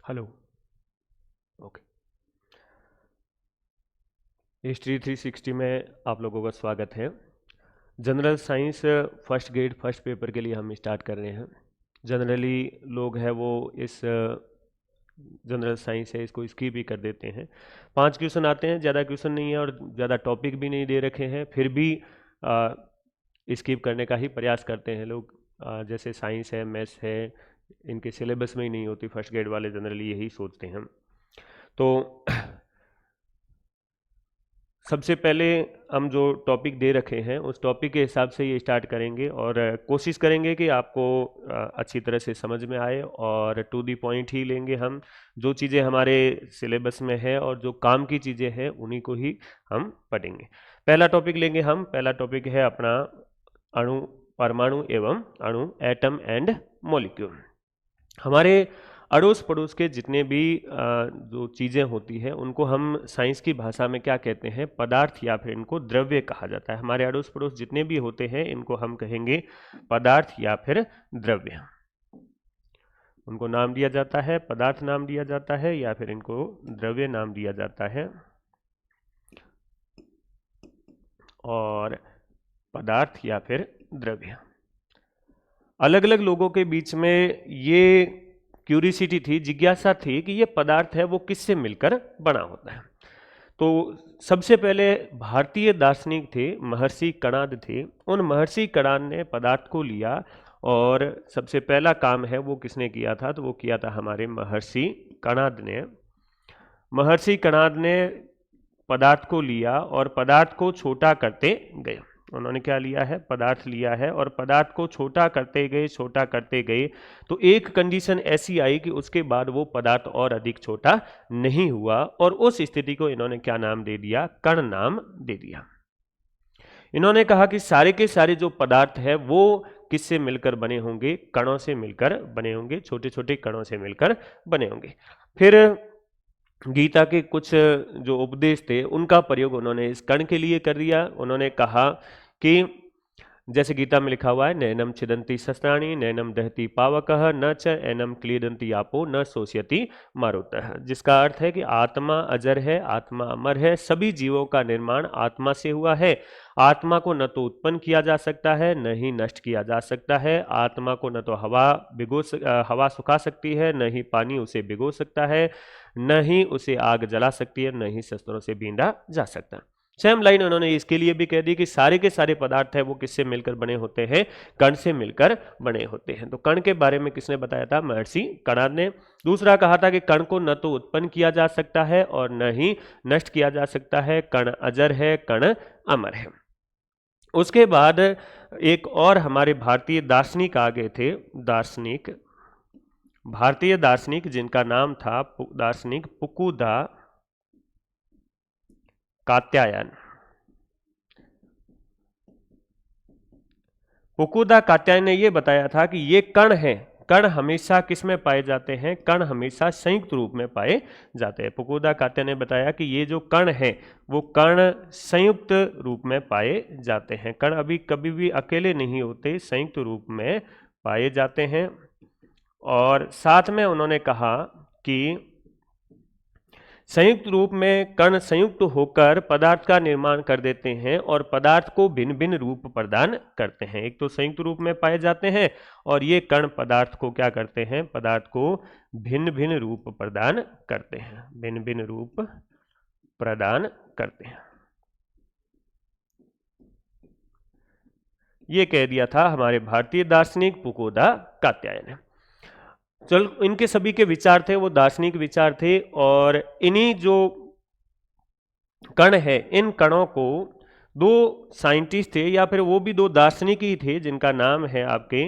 Hello. Okay. History 360 में आप लोगों का स्वागत है। General science first grade first paper के लिए हम स्टार्ट कर रहे हैं। जनरली लोग हैं वो इस जनरल साइंस है इसको स्किप भी कर देते हैं। 5 क्वेश्चन आते हैं, ज़्यादा क्वेश्चन नहीं है और ज़्यादा टॉपिक भी नहीं दे रखे हैं, फिर भी स्किप करने का ही प्रयास करते हैं लोग। जैसे साइंस है, मैथ्स है, इनके सिलेबस में ही नहीं होती फर्स्ट ग्रेड वाले, जनरली यही सोचते हैं। तो सबसे पहले हम जो टॉपिक दे रखे हैं उस टॉपिक के हिसाब से ये स्टार्ट करेंगे और कोशिश करेंगे कि आपको अच्छी तरह से समझ में आए और टू दी पॉइंट ही लेंगे हम। जो चीज़ें हमारे सिलेबस में है और जो काम की चीज़ें हैं उन्हीं को ही हम पढ़ेंगे। पहला टॉपिक लेंगे हम। पहला टॉपिक है अपना अणु, परमाणु एवं अणु, एटम एंड मॉलिक्यूल। हमारे अड़ोस पड़ोस के जितने भी जो चीज़ें होती हैं उनको हम साइंस की भाषा में क्या कहते हैं? पदार्थ या फिर इनको द्रव्य कहा जाता है। हमारे अड़ोस पड़ोस जितने भी होते हैं इनको हम कहेंगे पदार्थ या फिर द्रव्य। उनको नाम दिया जाता है, पदार्थ नाम दिया जाता है या फिर इनको द्रव्य नाम दिया जाता है। और पदार्थ या फिर द्रव्य, अलग अलग लोगों के बीच में ये क्यूरियोसिटी थी, जिज्ञासा थी कि ये पदार्थ है वो किससे मिलकर बना होता है। तो सबसे पहले भारतीय दार्शनिक थे, महर्षि कणाद थे। उन महर्षि कणाद ने पदार्थ को लिया और सबसे पहला काम है वो किसने किया था? तो वो किया था हमारे महर्षि कणाद ने। महर्षि कणाद ने पदार्थ को लिया और पदार्थ को छोटा करते गए। उन्होंने क्या लिया है? पदार्थ लिया है और पदार्थ को छोटा करते गए, छोटा करते गए। तो एक कंडीशन ऐसी आई कि उसके बाद वो पदार्थ और अधिक छोटा नहीं हुआ और उस स्थिति को इन्होंने क्या नाम दे दिया? कण नाम दे दिया। इन्होंने कहा कि सारे के सारे जो पदार्थ है वो किससे मिलकर बने होंगे? कणों से मिलकर बने होंगे, छोटे छोटे कणों से मिलकर बने होंगे। फिर गीता के कुछ जो उपदेश थे उनका प्रयोग उन्होंने इस कण के लिए कर दिया। उन्होंने कहा कि जैसे गीता में लिखा हुआ है, नैनम छिदन्ति शस्त्राणि नैनम दहति पावकः न च एनम क्लीदन्ति आपो न शोष्यति मारुतः। जिसका अर्थ है कि आत्मा अजर है, आत्मा अमर है, सभी जीवों का निर्माण आत्मा से हुआ है। आत्मा को न तो उत्पन्न किया जा सकता है न ही नष्ट किया जा सकता है। आत्मा को न तो हवा सुखा सकती है, न ही पानी उसे भिगो सकता है, न ही उसे आग जला सकती है, न ही शस्त्रों से बींधा जा सकता। सेम लाइन उन्होंने इसके लिए भी कह दी कि सारे के सारे पदार्थ है वो किससे मिलकर बने होते हैं? कण से मिलकर बने होते हैं। तो कण के बारे में किसने बताया था? महर्षि कणाद ने। दूसरा कहा था कि कण को न तो उत्पन्न किया जा सकता है और न ही नष्ट किया जा सकता है। कण अजर है, कण अमर है। उसके बाद एक और हमारे भारतीय दार्शनिक आ गए थे, दार्शनिक, भारतीय दार्शनिक, जिनका नाम था दार्शनिक फुकुदा कात्यायन। फुकुदा कात्यायन ने यह बताया था कि ये कण है। कण हमेशा किस में पाए जाते हैं? कण हमेशा संयुक्त रूप में पाए जाते हैं। फुकुदा कात्यायन ने बताया कि ये जो कण है वो कण संयुक्त रूप में पाए जाते हैं। कण अभी कभी भी अकेले नहीं होते, संयुक्त रूप में पाए जाते हैं। और साथ में उन्होंने कहा कि संयुक्त रूप में कण संयुक्त होकर पदार्थ का निर्माण कर देते हैं और पदार्थ को भिन्न भिन्न रूप प्रदान करते हैं। एक तो संयुक्त रूप में पाए जाते हैं और ये कण पदार्थ को क्या करते हैं? पदार्थ को भिन्न भिन्न रूप प्रदान करते हैं, भिन्न भिन्न रूप प्रदान करते हैं। ये कह दिया था हमारे भारतीय दार्शनिक फुकुदा कात्यायन ने। चल, इनके सभी के विचार थे वो दार्शनिक विचार थे और इन्हीं जो कण है इन कणों को दो साइंटिस्ट थे या फिर वो भी दो दार्शनिक ही थे, जिनका नाम है आपके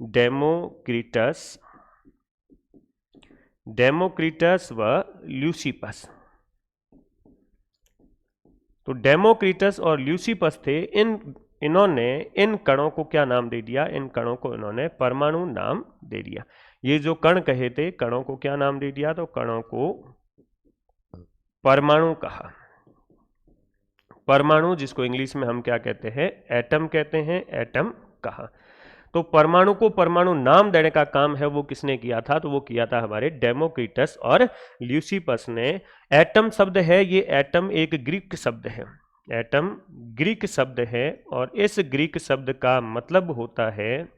डेमोक्रिटस व ल्यूसिपस। तो डेमोक्रिटस और ल्यूसिपस थे। इन्होंने इन कणों को क्या नाम दे दिया? इन कणों को इन्होंने परमाणु नाम दे दिया। ये जो कण कहे थे, कणों को क्या नाम दे दिया? तो कणों को परमाणु कहा। परमाणु, जिसको इंग्लिश में हम क्या कहते हैं? एटम कहते हैं, एटम कहा। तो परमाणु को परमाणु नाम देने का काम है वो किसने किया था? तो वो किया था हमारे डेमोक्रिटस और ल्यूसिपस ने। एटम शब्द है, ये एटम एक ग्रीक शब्द है, एटम ग्रीक शब्द है और इस ग्रीक शब्द का मतलब होता है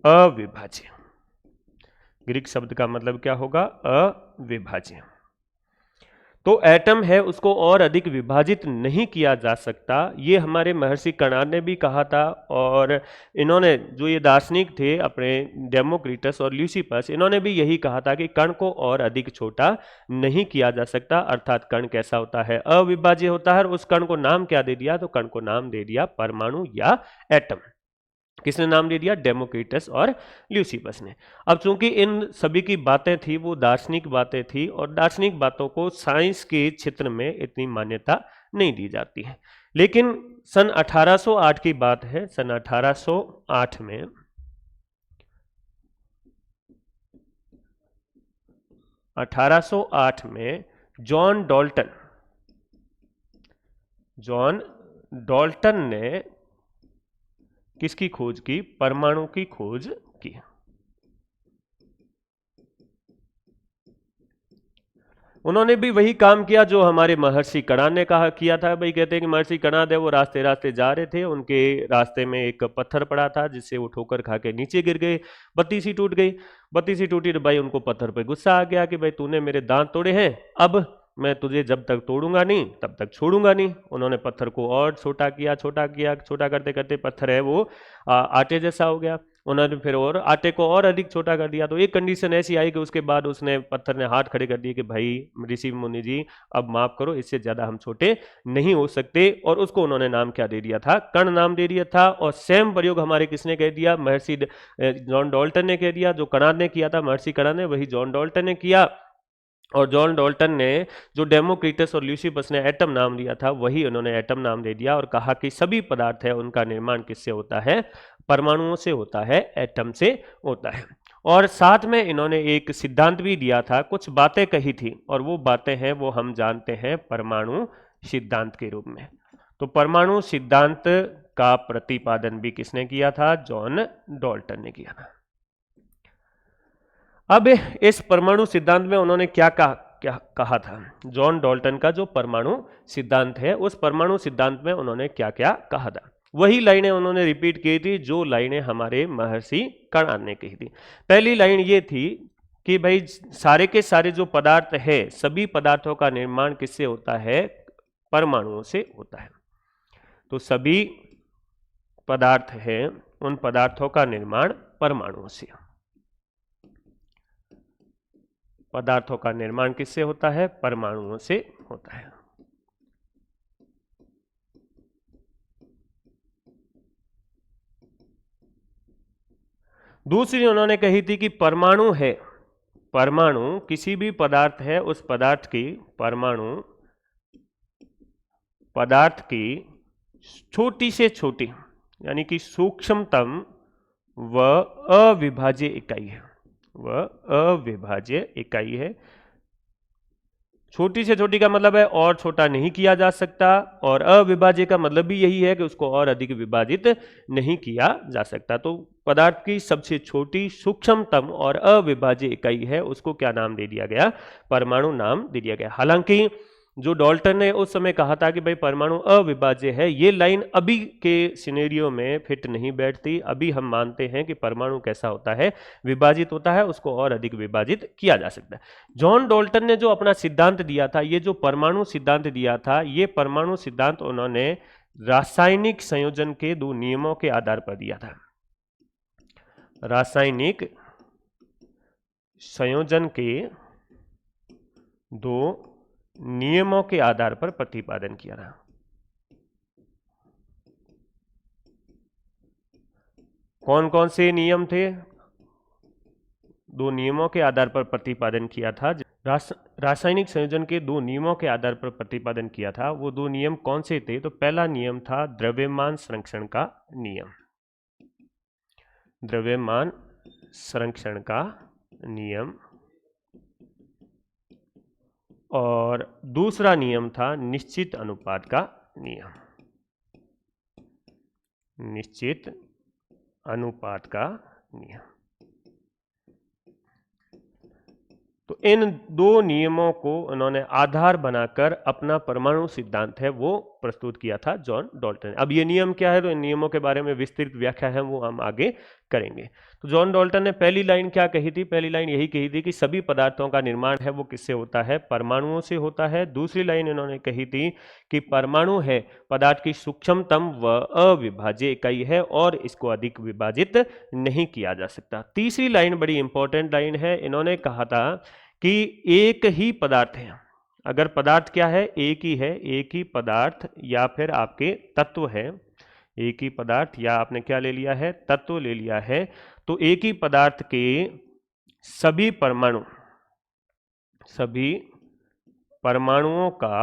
अविभाज्य। ग्रीक शब्द का मतलब क्या होगा? अविभाज्य। तो एटम है उसको और अधिक विभाजित नहीं किया जा सकता, ये हमारे महर्षि कणाद ने भी कहा था। और इन्होंने जो ये दार्शनिक थे अपने डेमोक्रिटस और ल्यूसिपस, इन्होंने भी यही कहा था कि कण को और अधिक छोटा नहीं किया जा सकता, अर्थात कण कैसा होता है? अविभाज्य होता है। और उस कण को नाम क्या दे दिया? तो कण को नाम दे दिया परमाणु या एटम। किसने नाम दे दिया? डेमोक्रिटस और ल्यूसिपस ने। अब चूंकि इन सभी की बातें थी वो दार्शनिक बातें थी और दार्शनिक बातों को साइंस के क्षेत्र में इतनी मान्यता नहीं दी जाती है। लेकिन सन 1808 की बात है, सन 1808 में जॉन डॉल्टन ने किसकी खोज की? परमाणु की खोज की। उन्होंने भी वही काम किया जो हमारे महर्षि कणाद ने कहा किया था। भाई कहते हैं कि महर्षि कणाद है वो रास्ते रास्ते जा रहे थे, उनके रास्ते में एक पत्थर पड़ा था जिससे वो ठोकर खा के नीचे गिर गए, बत्ती सी टूट गई। बत्ती सी टूटी तो भाई उनको पत्थर पे गुस्सा आ गया कि भाई तूने मेरे दांत तोड़े हैं, अब मैं तुझे जब तक तोड़ूंगा नहीं तब तक छोड़ूंगा नहीं। उन्होंने पत्थर को और छोटा किया, छोटा किया, छोटा करते करते पत्थर है वो आटे जैसा हो गया। उन्होंने फिर और आटे को और अधिक छोटा कर दिया। तो एक कंडीशन ऐसी आई कि उसके बाद उसने पत्थर ने हाथ खड़े कर दिए कि भाई ऋषि मुनि जी अब माफ करो, इससे ज्यादा हम छोटे नहीं हो सकते। और उसको उन्होंने नाम क्या दे दिया था? कण नाम दे दिया था। और सेम प्रयोग हमारे किसने कह दिया? महर्षि जॉन डॉल्टन ने कह दिया। जो कणाद ने किया था महर्षि कणाद ने, वही जॉन डॉल्टन ने किया। और जॉन डॉल्टन ने जो डेमोक्रिटस और ल्यूसिपस ने एटम नाम दिया था वही उन्होंने एटम नाम दे दिया और कहा कि सभी पदार्थ है उनका निर्माण किससे होता है? परमाणुओं से होता है, एटम से होता है। और साथ में इन्होंने एक सिद्धांत भी दिया था, कुछ बातें कही थी और वो बातें हैं वो हम जानते हैं परमाणु सिद्धांत के रूप में। तो परमाणु सिद्धांत का प्रतिपादन भी किसने किया था? जॉन डॉल्टन ने किया था। अब इस परमाणु सिद्धांत में उन्होंने क्या कहा था? जॉन डॉल्टन का जो परमाणु सिद्धांत है उस परमाणु सिद्धांत में उन्होंने क्या क्या कहा था? वही लाइनें उन्होंने रिपीट की थी जो लाइनें हमारे महर्षि कणाद ने कही थी। पहली लाइन ये थी कि भाई सारे के सारे जो पदार्थ है सभी पदार्थों का निर्माण किससे होता है? परमाणुओं से होता है। तो सभी पदार्थ है उन पदार्थों का निर्माण परमाणुओं से। पदार्थों का निर्माण किससे होता है? परमाणुओं से होता है। दूसरी उन्होंने कही थी कि परमाणु है, परमाणु किसी भी पदार्थ है उस पदार्थ की, परमाणु पदार्थ की छोटी से छोटी यानी कि सूक्ष्मतम व अविभाज्य इकाई है, वह अविभाज्य इकाई है। छोटी से छोटी का मतलब है और छोटा नहीं किया जा सकता, और अविभाज्य का मतलब भी यही है कि उसको और अधिक विभाजित नहीं किया जा सकता। तो पदार्थ की सबसे छोटी सूक्ष्मतम और अविभाज्य इकाई है उसको क्या नाम दे दिया गया? परमाणु नाम दे दिया गया। हालांकि जो डॉल्टन ने उस समय कहा था कि भाई परमाणु अविभाज्य है, ये लाइन अभी के सिनेरियो में फिट नहीं बैठती। अभी हम मानते हैं कि परमाणु कैसा होता है? विभाजित होता है, उसको और अधिक विभाजित किया जा सकता है। जॉन डॉल्टन ने जो अपना सिद्धांत दिया था, ये जो परमाणु सिद्धांत दिया था, ये परमाणु सिद्धांत उन्होंने रासायनिक संयोजन के दो नियमों के आधार पर दिया था। रासायनिक संयोजन के दो नियमों के आधार पर प्रतिपादन किया था। कौन कौन से नियम थे? दो नियमों के आधार पर प्रतिपादन किया था। रासायनिक संयोजन के दो नियमों के आधार पर प्रतिपादन किया था। वो दो नियम कौन से थे? तो पहला नियम था द्रव्यमान संरक्षण का नियम, द्रव्यमान संरक्षण का नियम। और दूसरा नियम था निश्चित अनुपात का नियम, निश्चित अनुपात का नियम। तो इन दो नियमों को उन्होंने आधार बनाकर अपना परमाणु सिद्धांत है वो प्रस्तुत किया था जॉन डाल्टन ने। अब ये नियम क्या है, तो इन नियमों के बारे में विस्तृत व्याख्या है वो हम आगे करेंगे। तो जॉन डाल्टन ने पहली लाइन क्या कही थी, पहली लाइन यही कही थी कि सभी पदार्थों का निर्माण है वो किससे होता है, परमाणुओं से होता है। दूसरी लाइन इन्होंने कही थी कि परमाणु है पदार्थ की सूक्ष्मतम व अविभाज्य इकाई है और इसको अधिक विभाजित नहीं किया जा सकता। तीसरी लाइन बड़ी इंपॉर्टेंट लाइन है, इन्होंने कहा था कि एक ही पदार्थ है, अगर पदार्थ क्या है, एक ही है, एक ही पदार्थ या फिर आपके तत्व है, एक ही पदार्थ या आपने क्या ले लिया है, तत्व ले लिया है, तो एक ही पदार्थ के सभी परमाणुओं का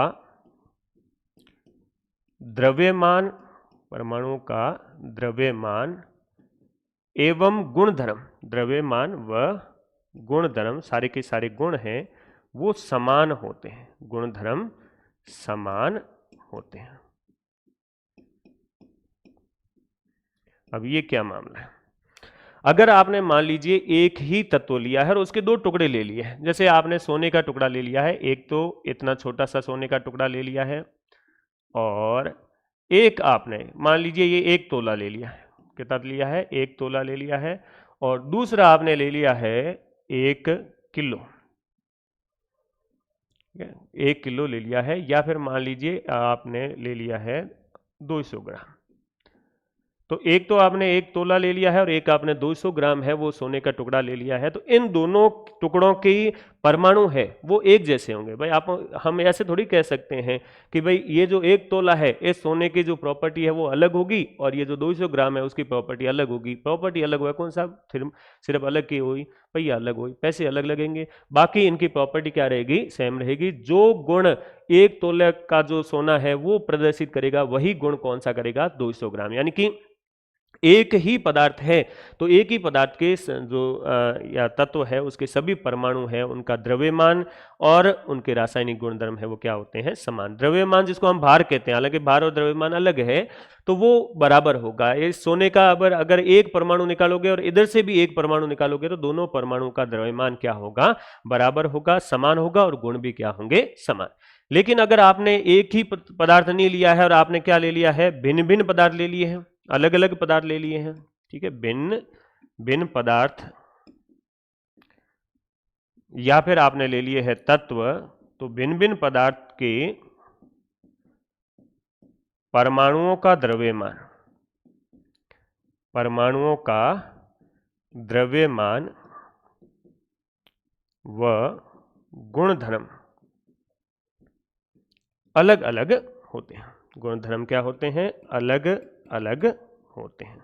द्रव्यमान, परमाणुओं का द्रव्यमान एवं गुणधर्म, द्रव्यमान व गुणधर्म सारे के सारे गुण हैं वो समान होते हैं, गुणधर्म समान होते हैं। अब ये क्या मामला है, अगर आपने मान लीजिए एक ही तत्व लिया है और उसके दो टुकड़े ले लिए हैं, जैसे आपने सोने का टुकड़ा ले लिया है, एक तो इतना छोटा सा सोने का टुकड़ा ले लिया है और एक आपने मान लीजिए ये 1 तोला ले लिया है, कितना लिया है, 1 तोला ले लिया है, और दूसरा आपने ले लिया है 1 किलो, 1 किलो ले लिया है, या फिर मान लीजिए आपने ले लिया है 200 ग्राम। तो एक तो आपने 1 तोला ले लिया है और एक आपने 200 ग्राम है वो सोने का टुकड़ा ले लिया है, तो इन दोनों टुकड़ों की परमाणु है वो एक जैसे होंगे। भाई आप हम ऐसे थोड़ी कह सकते हैं कि भाई ये जो 1 तोला है इस सोने की जो प्रॉपर्टी है वो अलग होगी और ये जो 200 ग्राम है उसकी प्रॉपर्टी अलग होगी। प्रॉपर्टी अलग हुआ कौन सा, सिर्फ अलग की हुई, भैया अलग हुई, पैसे अलग लगेंगे, बाकी इनकी प्रॉपर्टी क्या रहेगी, सेम रहेगी। जो गुण 1 तोले का जो सोना है वो प्रदर्शित करेगा वही गुण कौन सा करेगा, 200 ग्राम। यानी कि एक ही पदार्थ है तो एक ही पदार्थ के जो या तत्व है उसके सभी परमाणु है उनका द्रव्यमान और उनके रासायनिक गुणधर्म है वो क्या होते हैं, समान। द्रव्यमान जिसको हम भार कहते हैं, हालांकि भार और द्रव्यमान अलग है, तो वो बराबर होगा। इस सोने का अगर एक परमाणु निकालोगे और इधर से भी एक परमाणु निकालोगे तो दोनों परमाणु का द्रव्यमान क्या होगा, बराबर होगा, समान होगा, और गुण भी क्या होंगे, समान। लेकिन अगर आपने एक ही पदार्थ नहीं लिया है और आपने क्या ले लिया है, भिन्न भिन्न पदार्थ ले लिए हैं, अलग अलग पदार्थ ले लिए हैं, ठीक है, भिन्न भिन्न पदार्थ, या फिर आपने ले लिए है तत्व, तो भिन्न भिन्न पदार्थ के परमाणुओं का द्रव्यमान, परमाणुओं का द्रव्यमान व गुणधर्म अलग अलग होते हैं। गुणधर्म क्या होते हैं, अलग अलग होते हैं।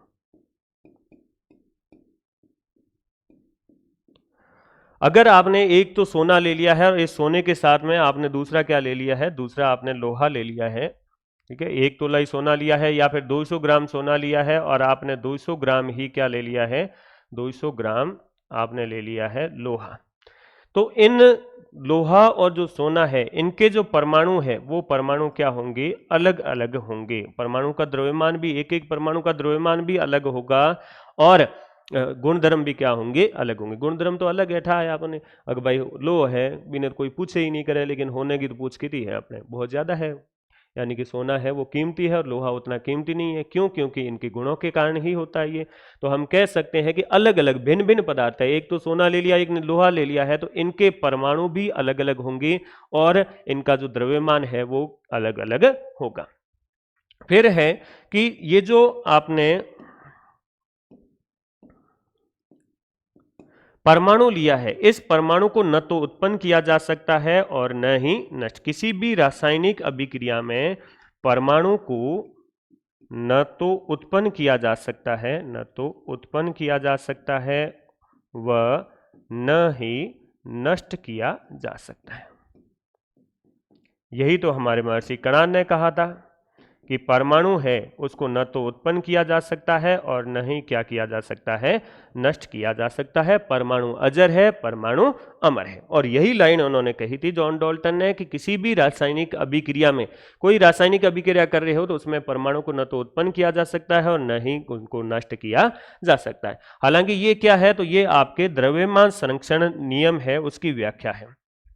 अगर आपने एक तो सोना ले लिया है और इस सोने के साथ में आपने दूसरा क्या ले लिया है, दूसरा आपने लोहा ले लिया है, ठीक है, 1 तोला ही सोना लिया है या फिर 200 ग्राम सोना लिया है और आपने 200 ग्राम ही क्या ले लिया है, 200 ग्राम आपने ले लिया है लोहा। तो इन लोहा और जो सोना है इनके जो परमाणु है वो परमाणु क्या होंगे, अलग अलग होंगे। परमाणु का द्रव्यमान भी, एक एक परमाणु का द्रव्यमान भी अलग होगा और गुणधर्म भी क्या होंगे, अलग होंगे। गुणधर्म तो अलग बैठा है आपने, अगर भाई लो है बिना कोई पूछे ही नहीं करे, लेकिन होने की तो पूछ कितनी है अपने, बहुत ज्यादा है। यानी कि सोना है वो कीमती है और लोहा उतना कीमती नहीं है। क्यों, क्योंकि इनके गुणों के कारण ही होता है ये। तो हम कह सकते हैं कि अलग अलग भिन्न भिन्न पदार्थ है, एक तो सोना ले लिया, एक ने लोहा ले लिया है, तो इनके परमाणु भी अलग अलग होंगे और इनका जो द्रव्यमान है वो अलग अलग होगा। फिर है कि ये जो आपने परमाणु लिया है, इस परमाणु को न तो उत्पन्न किया जा सकता है और न ही नष्ट। किसी भी रासायनिक अभिक्रिया में परमाणु को न तो उत्पन्न किया जा सकता है, न तो उत्पन्न किया जा सकता है व न ही नष्ट किया जा सकता है। यही तो हमारे महर्षि कणाद ने कहा था कि परमाणु है उसको न तो उत्पन्न किया जा सकता है और न ही क्या किया जा सकता है, नष्ट किया जा सकता है। परमाणु अजर है, परमाणु अमर है। और यही लाइन उन्होंने कही थी जॉन डाल्टन ने कि किसी भी रासायनिक अभिक्रिया में, कोई रासायनिक अभिक्रिया कर रहे हो तो उसमें परमाणु को न तो उत्पन्न किया जा सकता है और न ही उनको नष्ट किया जा सकता है। हालांकि ये क्या है, तो ये आपके द्रव्यमान संरक्षण नियम है उसकी व्याख्या है।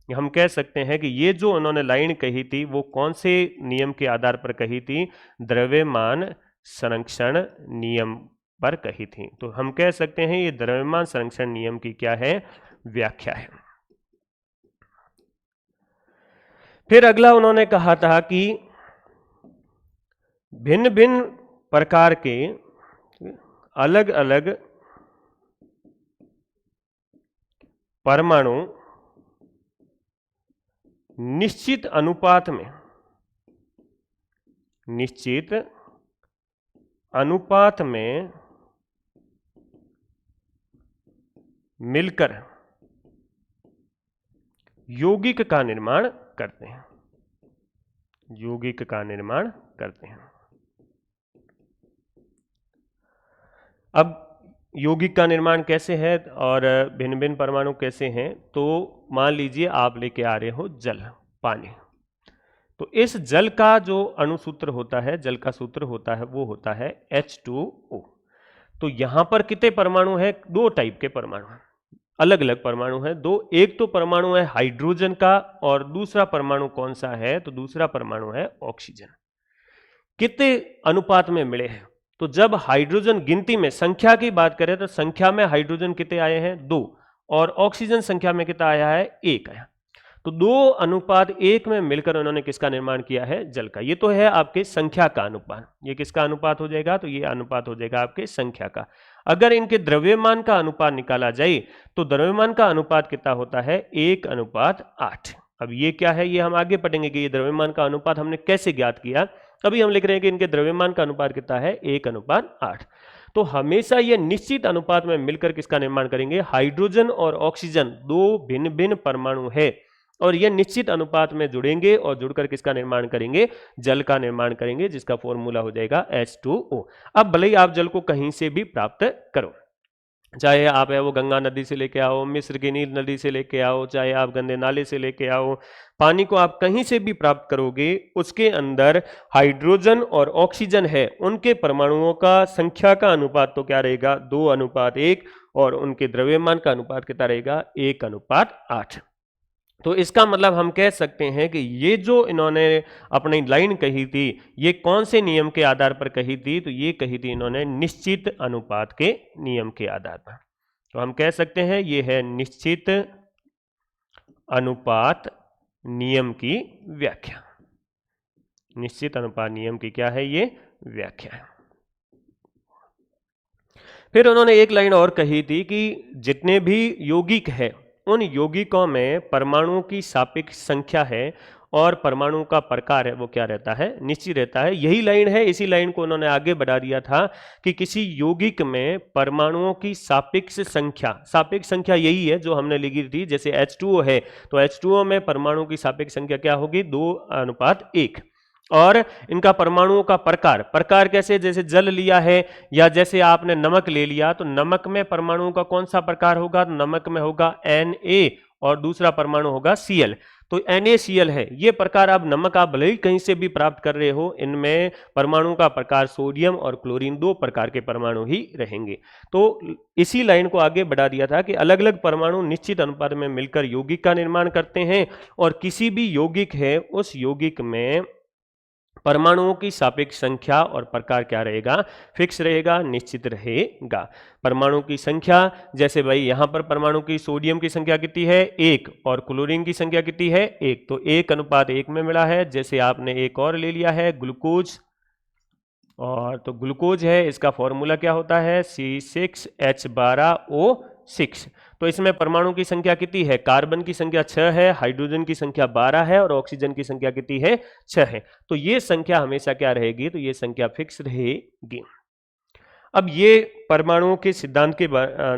हम कह सकते हैं कि ये जो उन्होंने लाइन कही थी वो कौन से नियम के आधार पर कही थी, द्रव्यमान संरक्षण नियम पर कही थी। तो हम कह सकते हैं ये द्रव्यमान संरक्षण नियम की क्या है, व्याख्या है। फिर अगला उन्होंने कहा था कि भिन्न भिन्न प्रकार के अलग अलग परमाणु निश्चित अनुपात में मिलकर यौगिक का निर्माण करते हैं, यौगिक का निर्माण करते हैं। अब यौगिक का निर्माण कैसे है और भिन्न भिन्न परमाणु कैसे हैं, तो मान लीजिए आप लेके आ रहे हो जल, पानी, तो इस जल का जो अणुसूत्र होता है, जल का सूत्र होता है, वो होता है H2O। तो यहां पर कितने परमाणु हैं, दो टाइप के परमाणु हैं, अलग अलग परमाणु हैं दो। एक तो परमाणु है हाइड्रोजन का और दूसरा परमाणु कौन सा है, तो दूसरा परमाणु है ऑक्सीजन। कितने अनुपात में मिले हैं, तो जब हाइड्रोजन गिनती में संख्या की बात करें तो संख्या में हाइड्रोजन कितने आए हैं, 2, और ऑक्सीजन संख्या में कितना आया है, 1 आया। तो 2:1 में मिलकर उन्होंने किसका निर्माण किया है, जल का। ये तो है आपके संख्या का अनुपात। ये किसका अनुपात हो जाएगा, तो ये अनुपात हो जाएगा आपके संख्या का। अगर इनके द्रव्यमान का अनुपात निकाला जाए तो द्रव्यमान का अनुपात कितना होता है, 1:8। अब ये क्या है, ये हम आगे पढ़ेंगे कि ये द्रव्यमान का अनुपात हमने कैसे ज्ञात किया। अभी हम लिख रहे हैं कि इनके द्रव्यमान का अनुपात कितना है, 1:8। तो हमेशा ये निश्चित अनुपात में मिलकर किसका निर्माण करेंगे, हाइड्रोजन और ऑक्सीजन दो भिन्न भिन्न परमाणु है और ये निश्चित अनुपात में जुड़ेंगे और जुड़कर किसका निर्माण करेंगे, जल का निर्माण करेंगे, जिसका फॉर्मूला हो जाएगा H2O। अब भले ही आप जल को कहीं से भी प्राप्त करो, चाहे आप है वो गंगा नदी से लेके आओ, मिस्र की नील नदी से लेके आओ, चाहे आप गंदे नाले से लेके आओ, पानी को आप कहीं से भी प्राप्त करोगे, उसके अंदर हाइड्रोजन और ऑक्सीजन है, उनके परमाणुओं का संख्या का अनुपात तो क्या रहेगा, 2:1, और उनके द्रव्यमान का अनुपात कितना रहेगा, 1:8। तो इसका मतलब हम कह सकते हैं कि ये जो इन्होंने अपनी लाइन कही थी, ये कौन से नियम के आधार पर कही थी, तो ये कही थी इन्होंने निश्चित अनुपात के नियम के आधार पर। तो हम कह सकते हैं ये है निश्चित अनुपात नियम की व्याख्या। निश्चित अनुपात नियम की क्या है, ये व्याख्या है। फिर उन्होंने एक लाइन और कही थी कि जितने भी यौगिक है उन यौगिकों में परमाणुओं की सापेक्ष संख्या है और परमाणु का प्रकार है वो क्या रहता है, निश्चित रहता है। यही लाइन है, इसी लाइन को उन्होंने आगे बढ़ा दिया था कि किसी यौगिक में परमाणुओं की सापेक्ष संख्या यही है जो हमने लिखी थी। जैसे H2O है तो H2O में परमाणु की सापेक्ष संख्या क्या होगी, 2:1। और इनका परमाणुओं का प्रकार कैसे, जैसे जल लिया है या जैसे आपने नमक ले लिया, तो नमक में परमाणुओं का कौन सा प्रकार होगा, तो नमक में होगा Na और दूसरा परमाणु होगा Cl। तो NaCl है ये प्रकार। अब नमक आप भले ही कहीं से भी प्राप्त कर रहे हो, इनमें परमाणु का प्रकार सोडियम और क्लोरीन, दो प्रकार के परमाणु ही रहेंगे। तो इसी लाइन को आगे बढ़ा दिया था कि अलग अलग परमाणु निश्चित अनुपात में मिलकर यौगिक का निर्माण करते हैं और किसी भी यौगिक है उस यौगिक में परमाणुओं की सापेक्ष संख्या और प्रकार क्या रहेगा, फिक्स रहेगा, निश्चित रहेगा। परमाणु की संख्या, जैसे भाई यहां पर परमाणु की सोडियम की संख्या कितनी है, 1, और क्लोरीन की संख्या कितनी है, 1, तो 1:1 में मिला है। जैसे आपने एक और ले लिया है ग्लूकोज, और तो ग्लूकोज है, इसका फॉर्मूला क्या होता है, C6H12O6। तो इसमें परमाणु की संख्या कितनी है, कार्बन की संख्या 6 है, हाइड्रोजन की संख्या 12 है और ऑक्सीजन की संख्या कितनी है, 6 है। तो ये संख्या हमेशा क्या रहेगी, तो ये संख्या फिक्स रहेगी। अब ये परमाणुओं के सिद्धांत के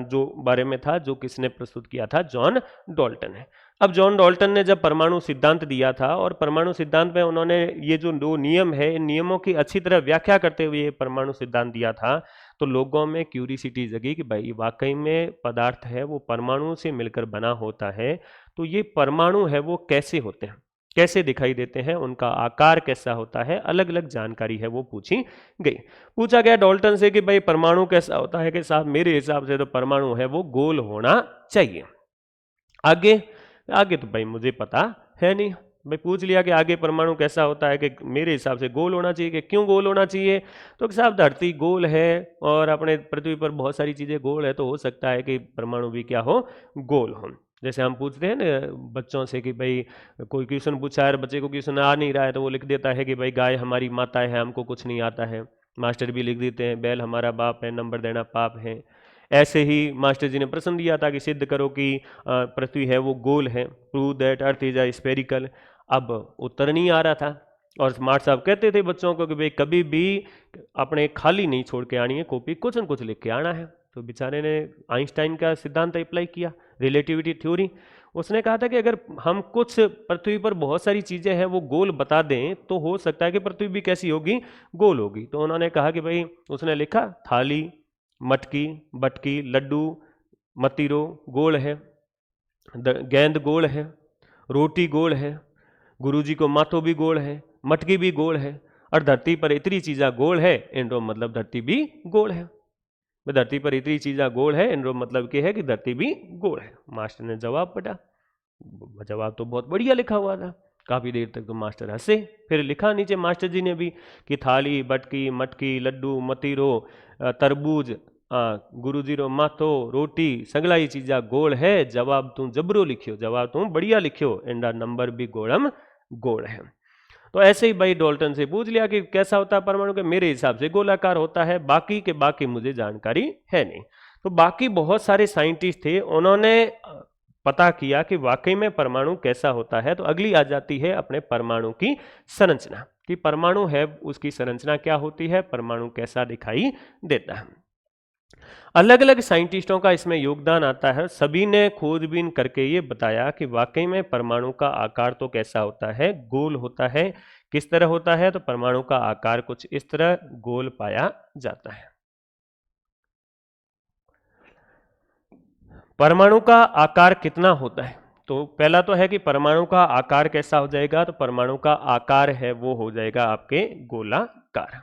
जो बारे में था, जो किसने प्रस्तुत किया था, जॉन डाल्टन है। अब जॉन डाल्टन ने जब परमाणु सिद्धांत दिया था और परमाणु सिद्धांत में उन्होंने ये जो दो नियम है, इन नियमों की अच्छी तरह व्याख्या करते हुए ये परमाणु सिद्धांत दिया था, तो लोगों में क्यूरियोसिटी जगी कि भाई वाकई में पदार्थ है वो परमाणु से मिलकर बना होता है, तो ये परमाणु है वो कैसे होते हैं, कैसे दिखाई देते हैं, उनका आकार कैसा होता है, अलग अलग जानकारी है वो पूछी गई। पूछा गया डाल्टन से कि भाई परमाणु कैसा होता है, कि साहब मेरे हिसाब से तो परमाणु है वो गोल होना चाहिए। आगे आगे तो भाई मुझे पता है नहीं, भाई पूछ लिया कि आगे परमाणु कैसा होता है, कि मेरे हिसाब से गोल होना चाहिए। कि क्यों गोल होना चाहिए, तो कि साहब धरती गोल है और अपने पृथ्वी पर बहुत सारी चीज़ें गोल है, तो हो सकता है कि परमाणु भी क्या हो, गोल हो। जैसे हम पूछते हैं ना बच्चों से कि भाई कोई क्वेश्चन पूछा है, बच्चे को क्वेश्चन आ नहीं रहा है, तो वो लिख देता है कि भाई गाय हमारी माता है, हमको कुछ नहीं आता है। मास्टर भी लिख देते हैं बैल हमारा बाप है, नंबर देना पाप है। ऐसे ही मास्टर जी ने प्रश्न दिया था कि सिद्ध करो कि पृथ्वी है वो गोल है, prove that earth is a spherical. अब उत्तर नहीं आ रहा था और स्मार्ट साहब कहते थे बच्चों को कि भाई कभी भी अपने खाली नहीं छोड़ के आनी है, कॉपी कुछ न कुछ लिख के आना है। तो बेचारे ने आइंस्टाइन का सिद्धांत अप्लाई किया, रिलेटिविटी थ्योरी। उसने कहा था कि अगर हम कुछ पृथ्वी पर बहुत सारी चीज़ें हैं वो गोल बता दें तो हो सकता है कि पृथ्वी भी कैसी होगी, गोल होगी। तो उन्होंने कहा कि भाई, उसने लिखा थाली, मटकी, बटकी, लड्डू, मतीरो गोल है, गेंद गोल है, रोटी गोल है, गुरुजी को माथो भी गोल है, मटकी भी गोल है, और धरती पर इतनी चीज़ा गोल है, इनरो मतलब धरती भी गोल है। धरती पर इतनी चीज़ा गोल है, इनरो मतलब क्या है कि धरती भी गोल है। मास्टर ने जवाब पढ़ा, जवाब तो बहुत बढ़िया लिखा हुआ था। काफ़ी देर तक तो मास्टर हंसे, फिर लिखा नीचे मास्टर जी ने भी कि थाली, बटकी, मटकी, लड्डू, मतीरो, तरबूज, गुरुजी रो माथो, रोटी सगला ही चीज़ा गोल है। जवाब तू जबरो लिखियो, जवाब तू बढ़िया लिखियो, इंडा नंबर भी गोलम गोल है। तो ऐसे ही भाई डाल्टन से पूछ लिया कि कैसा होता है परमाणु, के मेरे हिसाब से गोलाकार होता है, बाकी के बाकी मुझे जानकारी है नहीं। तो बाकी बहुत सारे साइंटिस्ट थे, उन्होंने पता किया कि वाकई में परमाणु कैसा होता है। तो अगली आ जाती है अपने परमाणु की संरचना, कि परमाणु है उसकी संरचना क्या होती है, परमाणु कैसा दिखाई देता है। अलग अलग साइंटिस्टों का इसमें योगदान आता है, सभी ने खोजबीन करके ये बताया कि वाकई में परमाणु का आकार तो कैसा होता है, गोल होता है। किस तरह होता है, तो परमाणु का आकार कुछ इस तरह गोल पाया जाता है। परमाणु का आकार कितना होता है, तो पहला तो है कि परमाणु का आकार कैसा हो जाएगा, तो परमाणु का आकार है वो हो जाएगा आपके गोलाकार।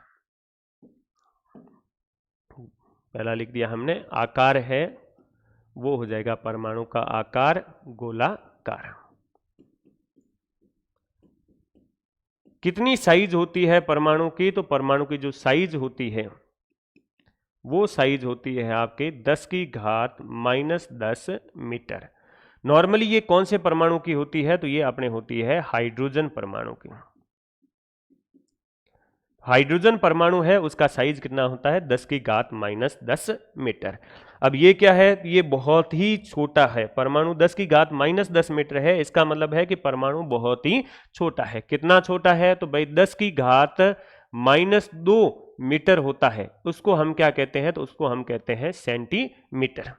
पहला लिख दिया हमने, आकार है वो हो जाएगा परमाणु का आकार गोलाकार। कितनी साइज होती है परमाणु की, तो परमाणु की जो साइज होती है वो साइज होती है आपके 10 की घात -10 मीटर। नॉर्मली ये कौन से परमाणु की होती है, तो ये अपने होती है हाइड्रोजन परमाणु की। हाइड्रोजन परमाणु है उसका साइज कितना होता है, 10 की घात -10 मीटर। अब ये क्या है, ये बहुत ही छोटा है, परमाणु 10 की घात -10 मीटर है, इसका मतलब है कि परमाणु बहुत ही छोटा है। कितना छोटा है, तो भाई 10 की घात -2 मीटर होता है, उसको हम क्या कहते हैं, तो उसको हम कहते हैं सेंटीमीटर।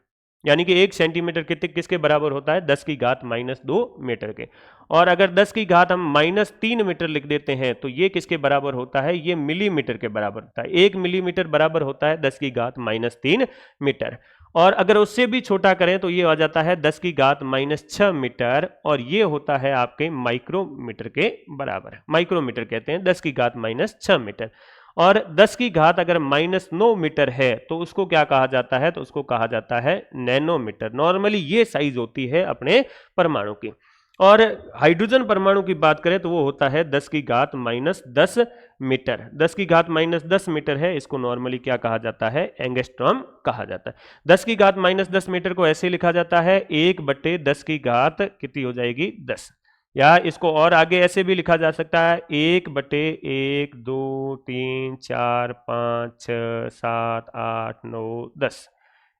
यानी कि 1 सेंटीमीटर किसके बराबर होता है, 10 की घात -2 मीटर के। और अगर 10 की घात हम -3 मीटर लिख देते हैं तो ये किसके बराबर होता है, ये मिलीमीटर के बराबर होता है। 1 मिलीमीटर बराबर होता है 10 की घात -3 मीटर। और अगर उससे भी छोटा करें तो ये आ जाता है 10 की घात -6 मीटर, और ये होता है आपके माइक्रोमीटर के बराबर। माइक्रोमीटर कहते हैं 10 की घात -6 मीटर। और 10 की घात अगर -9 मीटर है तो उसको क्या कहा जाता है, तो उसको कहा जाता है नैनोमीटर। नॉर्मली ये साइज होती है अपने परमाणु की। और हाइड्रोजन परमाणु की बात करें तो वो होता है 10 की घात -10 मीटर। 10 की घात -10 मीटर है, इसको नॉर्मली क्या कहा जाता है, एंगस्ट्रॉम कहा जाता है। 10 की घात -10 मीटर को ऐसे लिखा जाता है 1/10 की घात कितनी हो जाएगी, 10। या इसको और आगे ऐसे भी लिखा जा सकता है 1/1 2 3 4 5 6 7 8 9 10,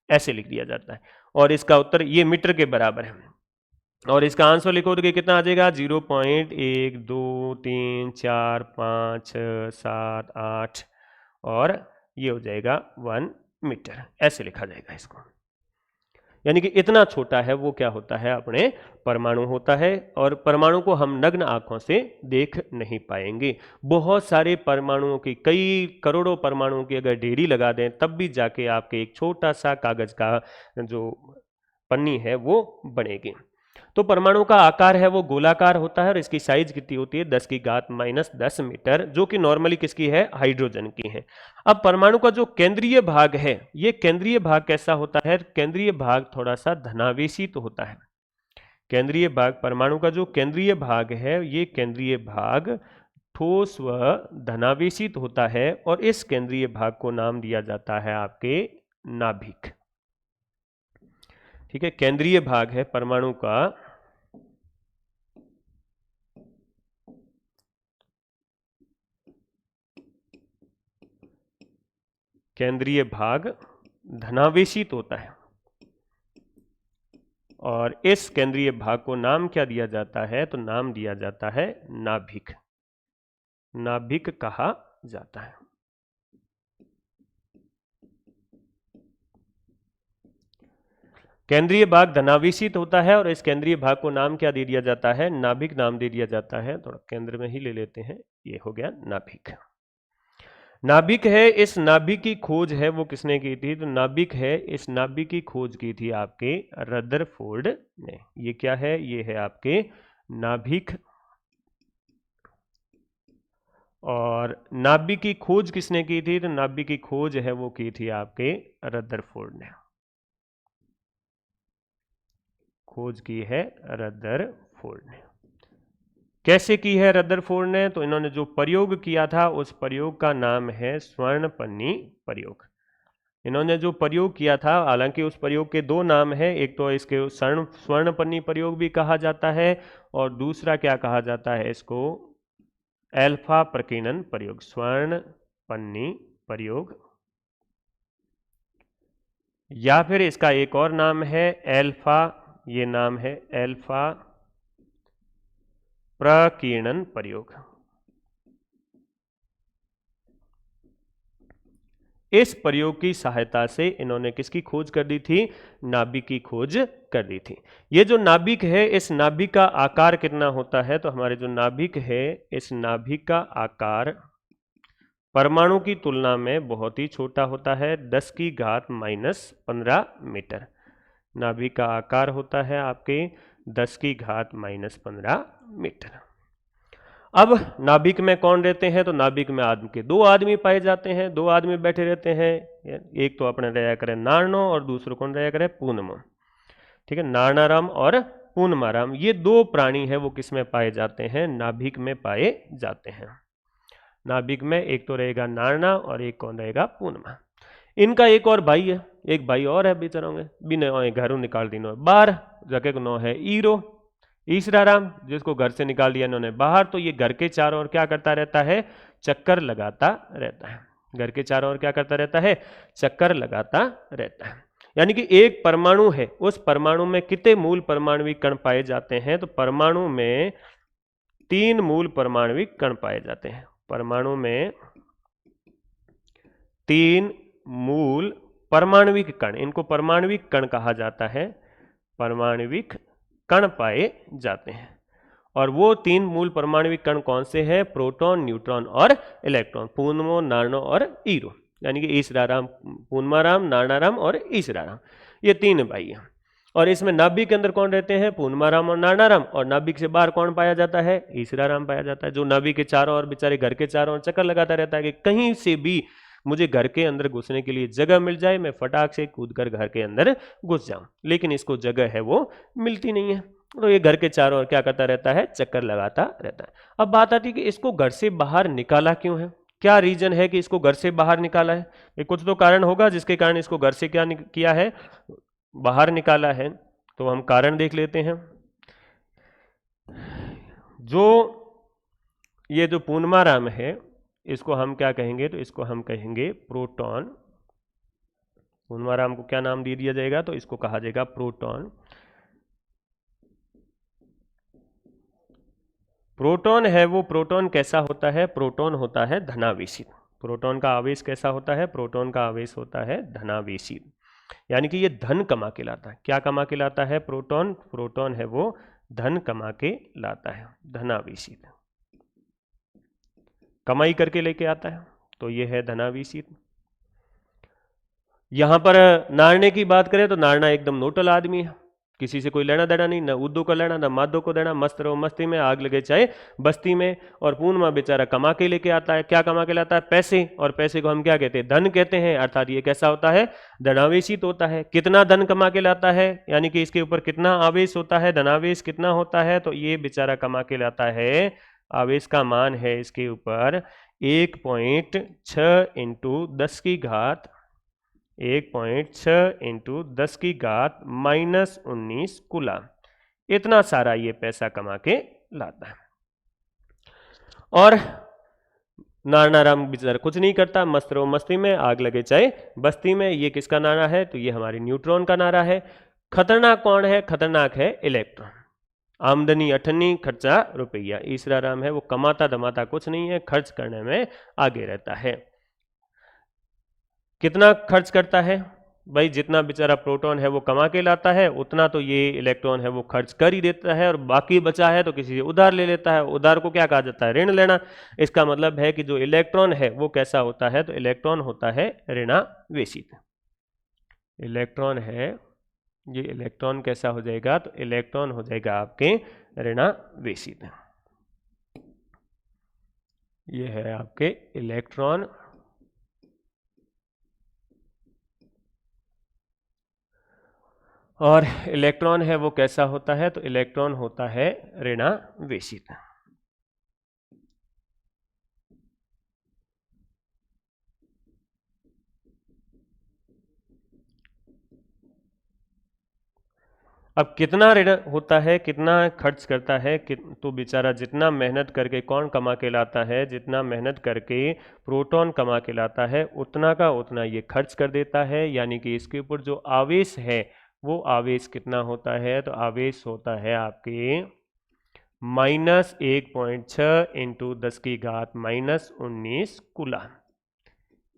ऐसे लिख दिया जाता है। और इसका उत्तर ये मीटर के बराबर है। और इसका आंसर लिखो तो कितना आ जाएगा, 0.1 2 3 4 5 6 7 8, और ये हो जाएगा 1 मीटर, ऐसे लिखा जाएगा इसको। यानी कि इतना छोटा है वो क्या होता है, अपने परमाणु होता है। और परमाणु को हम नग्न आंखों से देख नहीं पाएंगे। बहुत सारे परमाणुओं की, कई करोड़ों परमाणुओं की अगर ढेरी लगा दें तब भी जाके आपके एक छोटा सा कागज का जो पन्नी है वो बनेगी। तो परमाणु का आकार है वो गोलाकार होता है और इसकी साइज कितनी होती है, 10⁻⁻10 मीटर, जो कि नॉर्मली किसकी है, हाइड्रोजन की है। अब परमाणु का जो केंद्रीय भाग है, ये केंद्रीय भाग कैसा होता है, केंद्रीय भाग थोड़ा सा धनावेशित तो होता है। केंद्रीय भाग, परमाणु का जो केंद्रीय भाग है, ये केंद्रीय भाग ठोस व धनावेशित होता है और इस केंद्रीय भाग को नाम दिया जाता है आपके नाभिक। ठीक है, केंद्रीय भाग है परमाणु का केंद्रीय भाग धनावेशित होता है और इस केंद्रीय भाग को नाम क्या दिया जाता है, तो नाम दिया जाता है नाभिक। नाभिक कहा जाता है। केंद्रीय भाग धनावेशित होता है और इस केंद्रीय भाग को नाम क्या दे दिया जाता है, नाभिक नाम दे दिया जाता है। थोड़ा केंद्र में ही ले लेते हैं, ये हो गया नाभिक। नाभिक है, इस नाभिक की खोज है वो किसने की थी, तो नाभिक है, इस नाभिक की खोज की थी आपके रदरफोर्ड ने। ये क्या है, ये है आपके नाभिक। और नाभिक की खोज किसने की थी, तो नाभिक की खोज है वो की थी आपके रदरफोर्ड ने। खोज की है रदरफोर्ड ने। कैसे की है रदरफोर्ड ने, तो इन्होंने जो प्रयोग किया था उस प्रयोग का नाम है स्वर्णपन्नी प्रयोग। इन्होंने जो प्रयोग किया था, हालांकि उस प्रयोग के दो नाम हैं, एक तो इसके स्वर्णपन्नी प्रयोग भी कहा जाता है और दूसरा क्या कहा जाता है इसको, एल्फा प्रकीर्णन प्रयोग। स्वर्णपन्नी प्रयोग, या फिर इसका एक और नाम है एल्फा, ये नाम है एल्फा प्रकीर्णन प्रयोग। इस प्रयोग की सहायता से इन्होंने किसकी खोज कर दी थी, नाभिक की खोज कर दी थी। ये जो नाभिक है, इस नाभिक का आकार कितना होता है, तो हमारे जो नाभिक है, इस नाभिक का आकार परमाणु की तुलना में बहुत ही छोटा होता है, 10⁻⁻15 मीटर। नाभिक का आकार होता है आपके 10⁻⁻15 मीटर। अब नाभिक में कौन रहते हैं, तो नाभिक में आदमी के दो आदमी पाए जाते हैं, दो आदमी बैठे रहते हैं। एक तो अपने रहा करे नारणो और दूसरा कौन रहा करे, पूर्णमा। ठीक है, नारणाराम और पूर्णमाराम, ये दो प्राणी है वो किस में पाए जाते हैं, नाभिक में पाए जाते हैं। नाभिक में एक तो रहेगा नारणा और एक कौन रहेगा, पूर्णमा। इनका एक और भाई है, एक भाई और है बेचारों में, बिना घरों निकाल दी नो बाहर, जगह को नो है ईरो, ईसराराम, जिसको घर से निकाल दिया इन्होंने बाहर। तो ये घर के चारों ओर क्या करता रहता है, चक्कर लगाता रहता है। घर के चारों ओर क्या करता रहता है, चक्कर लगाता रहता है। यानी कि एक परमाणु है, उस परमाणु में कितने मूल परमाणविक कण पाए जाते हैं, तो परमाणु में 3 मूल परमाणविक कण पाए जाते हैं। परमाणु में 3 मूल परमाणविक कण, इनको परमाणविक कण कहा जाता है, परमाणविक कण पाए जाते हैं। और वो 3 मूल परमाणविक कण कौन से हैं, प्रोटॉन, न्यूट्रॉन और इलेक्ट्रॉन, पूर्णमो, नारणो और ईरो। यानी कि ईसराराम, पूर्णमाराम, नारणाराम और ईसराराम, ये 3 भाई हैं। और इसमें नाभिक के अंदर कौन रहते हैं, पूर्णमाराम और नारणाराम, और नाभिक से बाहर कौन पाया जाता है, ईसराराम पाया जाता है, जो नाभिक के चारों ओर बेचारे घर के चारों ओर चक्कर लगाता रहता है कि कहीं से भी मुझे घर के अंदर घुसने के लिए जगह मिल जाए, मैं फटाक से कूदकर घर के अंदर घुस जाऊं। लेकिन इसको जगह है वो मिलती नहीं है, तो ये घर के चारों ओर क्या करता रहता है, चक्कर लगाता रहता है। अब बात आती है कि इसको घर से बाहर निकाला क्यों है, क्या रीजन है कि इसको घर से बाहर निकाला है। ये कुछ तो कारण होगा जिसके कारण इसको घर से क्या किया है, बाहर निकाला है। तो हम कारण देख लेते हैं। जो ये जो पूर्णमाराम है, इसको हम क्या कहेंगे, तो इसको हम कहेंगे प्रोटॉन। पूर्णमाराम को क्या नाम दे दिया जाएगा, तो इसको कहा जाएगा प्रोटॉन। प्रोटॉन है वो, प्रोटॉन कैसा होता है, प्रोटॉन होता है धनावेशित। प्रोटॉन का आवेश कैसा होता है, प्रोटॉन का आवेश होता है धनावेशित। यानी कि ये धन कमा के लाता है। क्या कमा के लाता है? प्रोटॉन। प्रोटॉन है वो धन कमा के लाता है, धनावेशित कमाई करके लेके आता है, तो ये है धनावेशित। यहां पर नारने की बात करें तो नारना एकदम नोटल आदमी है, किसी से कोई लेना देना नहीं, न उद्दो को लेना न मादो को देना, मस्त रहो मस्ती में, आग लगे चाहे बस्ती में। और पूर्णिमा बेचारा कमा के लेके आता है। क्या कमा के लाता है? पैसे। और पैसे को हम क्या कहते हैं? धन कहते हैं। अर्थात ये कैसा होता है? धनावेशित होता है। कितना धन कमा के लाता है, यानी कि इसके ऊपर कितना आवेश होता है, धनावेश कितना होता है, तो ये बेचारा कमा के लाता है, आवेश का मान है इसके ऊपर 1.6 इंटू 10 की घात 1.6 इंटू 10 की घात -19 कूलाम। इतना सारा ये पैसा कमा के लाता है। और नारायण बेचारा कुछ नहीं करता, मस्त रहो मस्ती में, आग लगे चाहे बस्ती में। ये किसका नारा है? तो ये हमारे न्यूट्रॉन का नारा है। खतरनाक कौन है? खतरनाक है इलेक्ट्रॉन। आमदनी अठन्नी, खर्चा रुपया। ईसरा राम है वो कमाता धमाता कुछ नहीं है, खर्च करने में आगे रहता है। कितना खर्च करता है भाई? जितना बेचारा प्रोटॉन है वो कमा के लाता है, उतना तो ये इलेक्ट्रॉन है वो खर्च कर ही देता है, और बाकी बचा है तो किसी से उधार ले लेता है। उधार को क्या कहा जाता है? ऋण लेना। इसका मतलब है कि जो इलेक्ट्रॉन है वो कैसा होता है? तो इलेक्ट्रॉन होता है ऋणावेशित। इलेक्ट्रॉन है, ये इलेक्ट्रॉन कैसा हो जाएगा? तो इलेक्ट्रॉन हो जाएगा आपके ऋणावेशित। ये है आपके इलेक्ट्रॉन। और इलेक्ट्रॉन है वो कैसा होता है? तो इलेक्ट्रॉन होता है ऋणावेशित। अब कितना ऋण होता है, कितना खर्च करता है? तो बेचारा जितना मेहनत करके कौन कमा के लाता है? जितना मेहनत करके प्रोटॉन कमा के लाता है, उतना का उतना ये खर्च कर देता है। यानी कि इसके ऊपर जो आवेश है वो आवेश कितना होता है? तो आवेश होता है आपके -1.6 इंटू 10 की घात -19 कूलाम।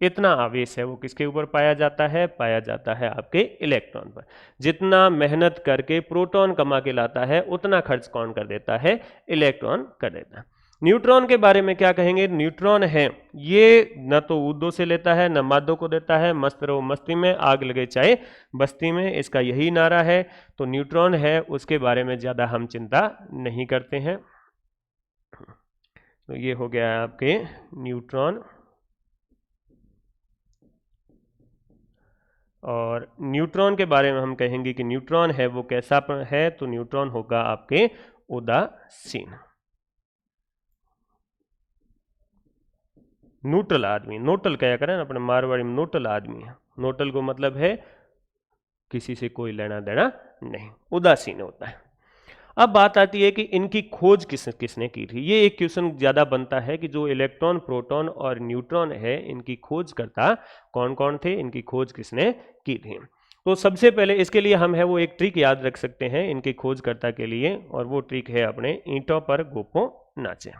इतना आवेश है वो किसके ऊपर पाया जाता है? पाया जाता है आपके इलेक्ट्रॉन पर। जितना मेहनत करके प्रोटॉन कमा के लाता है, उतना खर्च कौन कर देता है? इलेक्ट्रॉन कर देता है। न्यूट्रॉन के बारे में क्या कहेंगे? न्यूट्रॉन है ये न तो उद्दो से लेता है न मादो को देता है, मस्त रहो मस्ती में, आग लगे चाहे बस्ती में, इसका यही नारा है। तो न्यूट्रॉन है उसके बारे में ज़्यादा हम चिंता नहीं करते हैं। तो ये हो गया आपके न्यूट्रॉन। और न्यूट्रॉन के बारे में हम कहेंगे कि न्यूट्रॉन है वो कैसा है? तो न्यूट्रॉन होगा आपके उदासीन, न्यूट्रल आदमी। नोटल क्या करें अपने मारवाड़ी में, नोटल आदमी है। नोटल को मतलब है किसी से कोई लेना देना नहीं, उदासीन होता है। अब बात आती है कि इनकी खोज किसने की थी। ये एक क्वेश्चन ज्यादा बनता है कि जो इलेक्ट्रॉन, प्रोटॉन और न्यूट्रॉन है, इनकी खोज करता कौन कौन थे, इनकी खोज किसने की थी। तो सबसे पहले इसके लिए हम है वो एक ट्रिक याद रख सकते हैं इनकी खोजकर्ता के लिए, और वो ट्रिक है अपने ईंटों पर गोपो नाचे।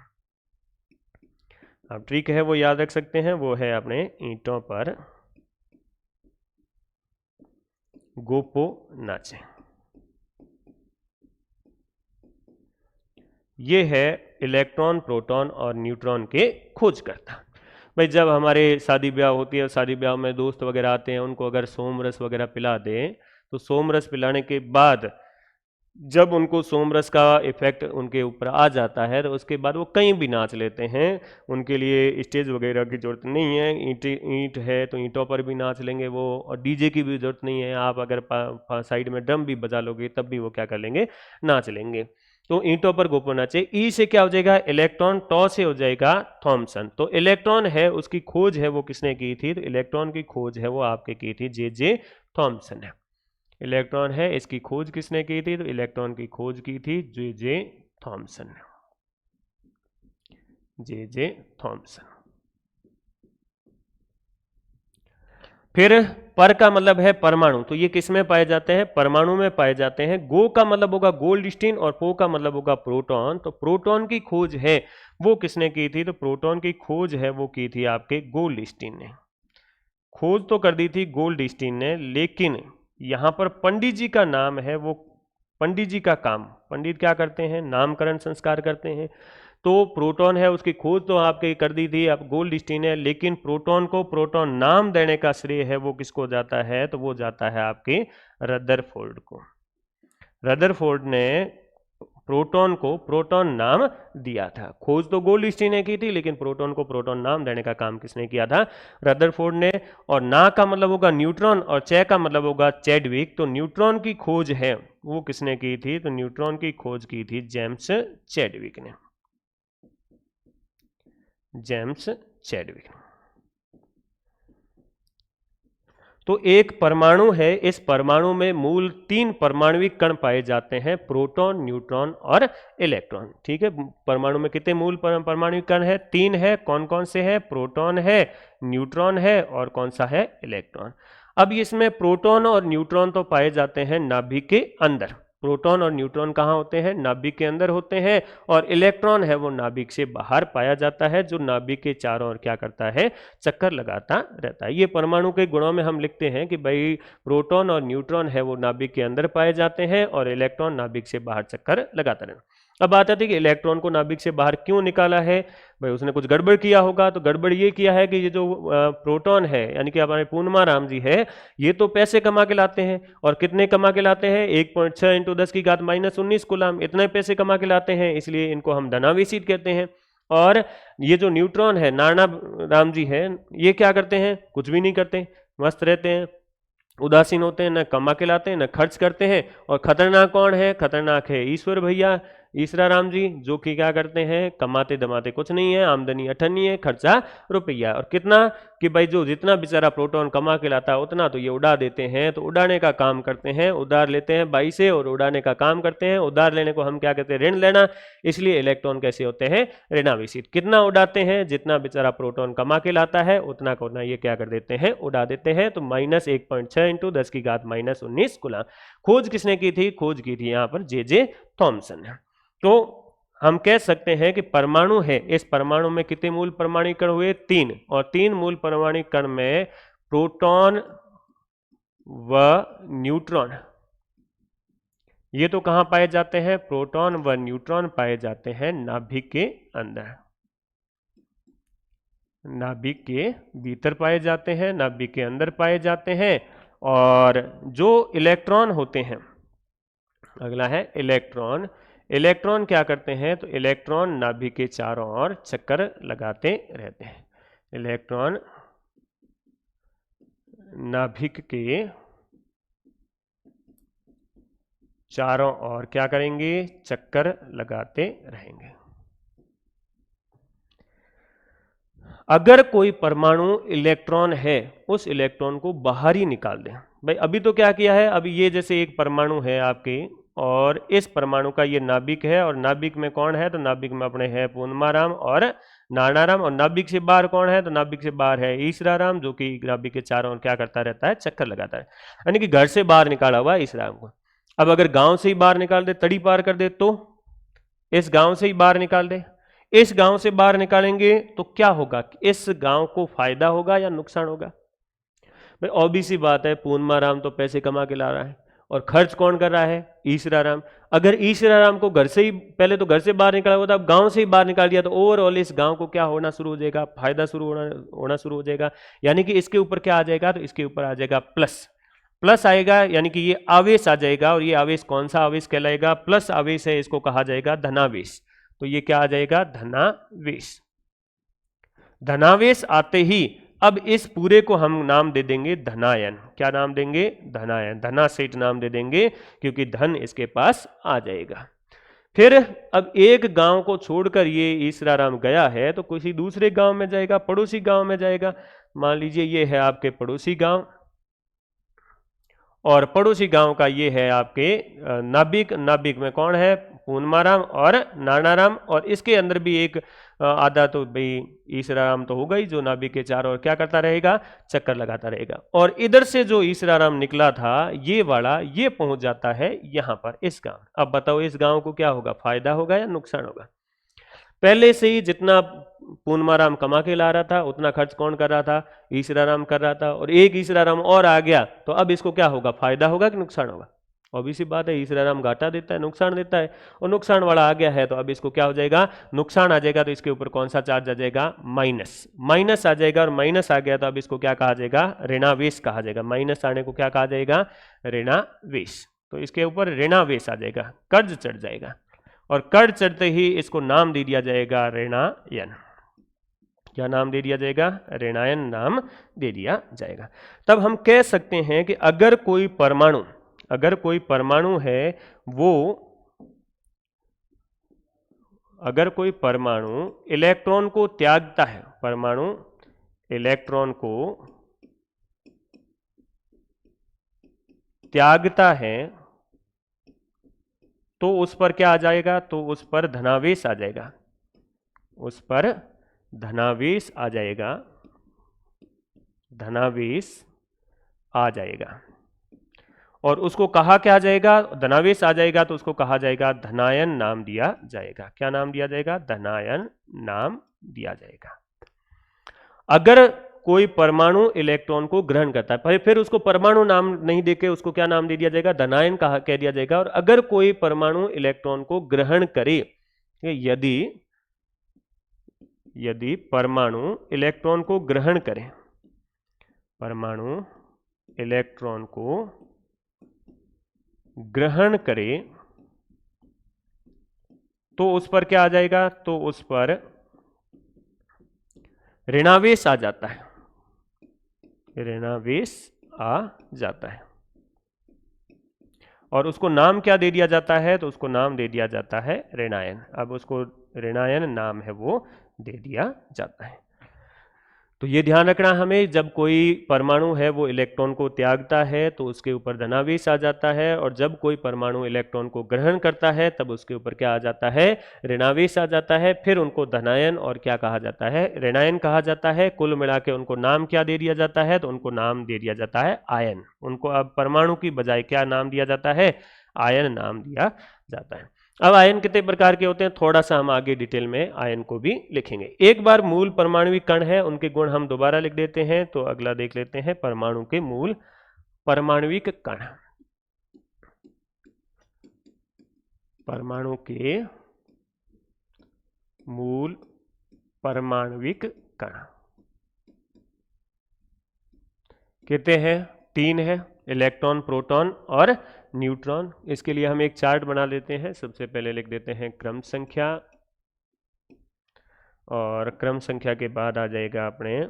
अब ट्रिक है वो याद रख सकते हैं, वो है अपने ईंटों पर गोपो नाचे। ये है इलेक्ट्रॉन, प्रोटॉन और न्यूट्रॉन के खोजकर्ता। भाई जब हमारे शादी ब्याह होती है, शादी ब्याह में दोस्त वगैरह आते हैं, उनको अगर सोमरस वगैरह पिला दें, तो सोमरस पिलाने के बाद जब उनको सोमरस का इफेक्ट उनके ऊपर आ जाता है, तो उसके बाद वो कहीं भी नाच लेते हैं। उनके लिए स्टेज वगैरह की जरूरत नहीं है, ईंट है तो ईंटों पर भी नाच लेंगे वो, और डीजे की भी जरूरत नहीं है। आप अगर साइड में ड्रम भी बजा लोगे तब भी वो क्या कर लेंगे? नाच लेंगे। तो ईंटों पर गोपो नाचे। ई से क्या हो जाएगा? इलेक्ट्रॉन। टॉ से हो जाएगा थॉमसन। तो इलेक्ट्रॉन है उसकी खोज है वो किसने की थी? तो इलेक्ट्रॉन की खोज है वो आपके की थी जे थॉमसन है। इलेक्ट्रॉन है इसकी खोज किसने की थी? तो इलेक्ट्रॉन की खोज की थी जे थॉमसन, जे थॉमसन। फिर पर का मतलब है परमाणु, तो ये किस में पाए जाते हैं? परमाणु में पाए जाते हैं। गो का मतलब होगा गोल्डस्टीन और पो का मतलब होगा प्रोटॉन। तो प्रोटॉन की खोज है वो किसने की थी? तो प्रोटॉन की खोज है वो की थी आपके गोल्डस्टीन ने। खोज तो कर दी थी गोल्डस्टीन ने, लेकिन यहाँ पर पंडित जी का नाम है, वो पंडित जी का काम, पंडित क्या करते हैं, नामकरण संस्कार करते हैं। तो प्रोटॉन है उसकी खोज तो आपके कर दी थी, अब गोल्डस्टीन है, लेकिन प्रोटॉन को प्रोटॉन नाम देने का श्रेय है वो किसको जाता है, तो वो जाता है आपके रदरफोर्ड को। रदरफोर्ड ने प्रोटॉन को प्रोटॉन नाम दिया था। खोज तो गोल्डस्टीन ने की थी, लेकिन प्रोटॉन को प्रोटॉन नाम देने का काम किसने किया था, रदरफोर्ड ने। और ना का मतलब होगा न्यूट्रॉन और चे का मतलब होगा चैडविक। तो न्यूट्रॉन की खोज है वो किसने की थी, तो न्यूट्रॉन की खोज की थी जेम्स चैडविक ने, जेम्स चैडविक। तो एक परमाणु है, इस परमाणु में मूल 3 परमाणुविक कण पाए जाते हैं, प्रोटॉन, न्यूट्रॉन और इलेक्ट्रॉन। ठीक है, परमाणु में कितने मूल परमाणुविक कण है, 3 है। कौन कौन से है, प्रोटॉन है, न्यूट्रॉन है और कौन सा है, इलेक्ट्रॉन। अब इसमें प्रोटॉन और न्यूट्रॉन तो पाए जाते हैं नाभिक के अंदर। प्रोटॉन और न्यूट्रॉन कहाँ होते हैं, नाभिक के अंदर होते हैं। और इलेक्ट्रॉन है वो नाभिक से बाहर पाया जाता है, जो नाभिक के चारों ओर क्या करता है, चक्कर लगाता रहता है। ये परमाणु के गुणों में हम लिखते हैं कि भाई प्रोटॉन और न्यूट्रॉन है वो नाभिक के अंदर पाए जाते हैं और इलेक्ट्रॉन नाभिक से बाहर चक्कर लगाता रहता है। अब बात आती है कि इलेक्ट्रॉन को नाभिक से बाहर क्यों निकाला है, भाई उसने कुछ गड़बड़ किया होगा। तो गड़बड़ ये किया है कि ये जो प्रोटॉन है यानी कि हमारे पूर्णमा राम जी है, ये तो पैसे कमा के लाते हैं। और कितने कमा के लाते हैं, 1.6 × 10⁻⁻19 कूलम, इतने पैसे कमा के लाते हैं, इसलिए इनको हम धनावेशित कहते हैं। और ये जो न्यूट्रॉन है, नाना राम जी है, ये क्या करते हैं, कुछ भी नहीं करते, मस्त रहते हैं, उदासीन होते हैं, न कमा के लाते हैं न खर्च करते हैं। और खतरनाक कौन है, खतरनाक है ईश्वर भैया, ईसरा राम जी, जो कि क्या करते हैं, कमाते दमाते कुछ नहीं है, आमदनी अठन्नी है, खर्चा रुपया। और कितना कि भाई जो जितना बेचारा प्रोटॉन कमा के लाता है उतना तो ये उड़ा देते हैं। तो उड़ाने का काम करते हैं, उधार लेते हैं बाई से और उड़ाने का काम करते हैं। उधार लेने को हम क्या कहते हैं, ऋण लेना। इसलिए इलेक्ट्रॉन कैसे होते हैं, ऋणावेशित। कितना उड़ाते हैं, जितना बेचारा प्रोटॉन कमा के लाता है उतना का उतना ये क्या कर देते हैं, उड़ा देते हैं। तो -1.6 × 10⁻⁻19 कूलम। खोज किसने की थी, खोज की थी यहाँ पर जे थॉमसन ने। तो हम कह सकते हैं कि परमाणु है, इस परमाणु में कितने मूल परमाणु कण हुए, 3। और 3 मूल परमाणु कण में प्रोटॉन व न्यूट्रॉन, ये तो कहां पाए जाते हैं, प्रोटॉन व न्यूट्रॉन पाए जाते हैं नाभिक के अंदर, नाभिक के भीतर पाए जाते हैं, नाभिक के अंदर पाए जाते हैं। और जो इलेक्ट्रॉन होते हैं, अगला है इलेक्ट्रॉन। इलेक्ट्रॉन क्या करते हैं, तो इलेक्ट्रॉन नाभिक के चारों ओर चक्कर लगाते रहते हैं। इलेक्ट्रॉन नाभिक के चारों ओर क्या करेंगे, चक्कर लगाते रहेंगे। अगर कोई परमाणु इलेक्ट्रॉन है, उस इलेक्ट्रॉन को बाहर ही निकाल दें। भाई अभी तो क्या किया है, अभी ये जैसे एक परमाणु है आपके, और इस परमाणु का ये नाभिक है, और नाभिक में कौन है, तो नाभिक में अपने है पूर्णमाराम और नानाराम। और नाभिक से बाहर कौन है, तो नाभिक से बाहर है ईसराराम, जो कि नाभिक के चारों ओर क्या करता रहता है, चक्कर लगाता है। यानी कि घर से बाहर निकाला हुआ ईसराराम को। अब अगर गांव से ही बाहर निकाल दे, तड़ी पार कर दे, तो इस गांव से ही बाहर निकाल दे, इस गांव से बाहर निकालेंगे तो क्या होगा, इस गांव को फायदा होगा या नुकसान होगा। भाई ऑब्वियस सी बात है, पूर्णमाराम तो पैसे कमा के ला रहा है, और खर्च कौन कर रहा है, ईसराराम। अगर ईसराराम को घर से ही, पहले तो घर से बाहर निकाला हुआ था, अब गांव से ही बाहर निकाल दिया, तो ओवरऑल इस गांव को क्या होना शुरू हो जाएगा, फायदा होना शुरू हो जाएगा। यानी कि इसके ऊपर क्या आ जाएगा, तो इसके ऊपर आ जाएगा प्लस, प्लस आएगा, यानी कि ये आवेश आ जाएगा। और ये आवेश कौन सा आवेश कहलाएगा, प्लस आवेश है, इसको कहा जाएगा धनावेश। तो ये क्या आ जाएगा, धनावेश। धनावेश आते ही अब इस पूरे को हम नाम दे देंगे धनायन। क्या नाम देंगे, धनायन, धना सेट नाम दे देंगे, क्योंकि धन इसके पास आ जाएगा। फिर अब एक गांव को छोड़कर ये ईसराराम गया है, तो किसी दूसरे गांव में जाएगा, पड़ोसी गांव में जाएगा। मान लीजिए ये है आपके पड़ोसी गांव, और पड़ोसी गांव का ये है आपके नाभिक। नाभिक में कौन है, पूर्णमाराम और नानाराम। और इसके अंदर भी एक आधा तो भाई ईसराराम तो होगा ही, जो नाभिक के चारों ओर क्या करता रहेगा, चक्कर लगाता रहेगा। और इधर से जो ईसराराम निकला था, ये वाला, ये पहुंच जाता है यहां पर, इस गांव। अब बताओ इस गांव को क्या होगा, फायदा होगा या नुकसान होगा। पहले से ही जितना पूर्णमाराम कमा के ला रहा था उतना खर्च कौन कर रहा था? ईसराराम कर रहा था, और एक ईसराराम और आ गया तो अब इसको क्या होगा? फायदा होगा कि नुकसान होगा? ऑब्वियस बात है, ईसराराम घाटा देता है, नुकसान देता है, और नुकसान वाला आ गया है तो अब इसको क्या हो जाएगा? नुकसान आ जाएगा, तो इसके ऊपर कौन सा चार्ज आ जाएगा? माइनस। माइनस आ जाएगा, और माइनस आ गया तो अब इसको क्या कहा जाएगा? ऋणावेश कहा जाएगा। माइनस आने को क्या कहा जाएगा? ऋणावेश। तो इसके ऊपर ऋणावेश आ जाएगा, कर्ज चढ़ जाएगा, और कर्ज चढ़ते ही इसको नाम दे दिया जाएगा ऋणायन। क्या नाम दे दिया जाएगा? ऋणायन नाम दे दिया जाएगा। तब हम कह सकते हैं कि अगर कोई परमाणु है वो, अगर कोई परमाणु इलेक्ट्रॉन को त्यागता है, परमाणु इलेक्ट्रॉन को त्यागता है, तो उस पर क्या आ जाएगा? तो उस पर धनावेश आ जाएगा, उस पर धनावेश आ जाएगा, धनावेश आ जाएगा। और उसको कहा क्या जाएगा? धनावेश आ जाएगा तो उसको कहा जाएगा धनायन नाम दिया जाएगा। क्या नाम दिया जाएगा? धनायन नाम दिया जाएगा। अगर कोई परमाणु इलेक्ट्रॉन को ग्रहण करता है, फिर उसको परमाणु नाम नहीं देके उसको क्या नाम दे दिया जाएगा? धनायन कह दिया जाएगा। और अगर कोई परमाणु इलेक्ट्रॉन को ग्रहण करे, यदि परमाणु इलेक्ट्रॉन को ग्रहण करे, परमाणु इलेक्ट्रॉन को ग्रहण करे, तो उस पर क्या आ जाएगा? तो उस पर ऋणावेश आ जाता है, ऋणावेश आ जाता है। और उसको नाम क्या दे दिया जाता है? तो उसको नाम दे दिया जाता है ऋणायन। अब उसको ऋणायन नाम है वो दे दिया जाता है। तो ये ध्यान रखना हमें, जब कोई परमाणु है वो इलेक्ट्रॉन को त्यागता है तो उसके ऊपर धनावेश आ जाता है, और जब कोई परमाणु इलेक्ट्रॉन को ग्रहण करता है तब उसके ऊपर क्या आ जाता है? ऋणावेश आ जाता है। फिर उनको धनायन और क्या कहा जाता है? ऋणायन कहा जाता है। कुल मिला के उनको नाम क्या दे दिया जाता है? तो उनको नाम दे दिया जाता है आयन। उनको अब परमाणु की बजाय क्या नाम दिया जाता है? आयन नाम दिया जाता है। अब आयन कितने प्रकार के होते हैं, थोड़ा सा हम आगे डिटेल में आयन को भी लिखेंगे। एक बार मूल परमाणुविक कण है, उनके गुण हम दोबारा लिख देते हैं। तो अगला देख लेते हैं परमाणु के मूल परमाणुविक कण। परमाणु के मूल परमाणुविक कण कितने हैं? 3 है, इलेक्ट्रॉन, प्रोटॉन और न्यूट्रॉन। इसके लिए हम एक चार्ट बना लेते हैं। सबसे पहले लिख देते हैं क्रम संख्या, और क्रम संख्या के बाद आ जाएगा अपने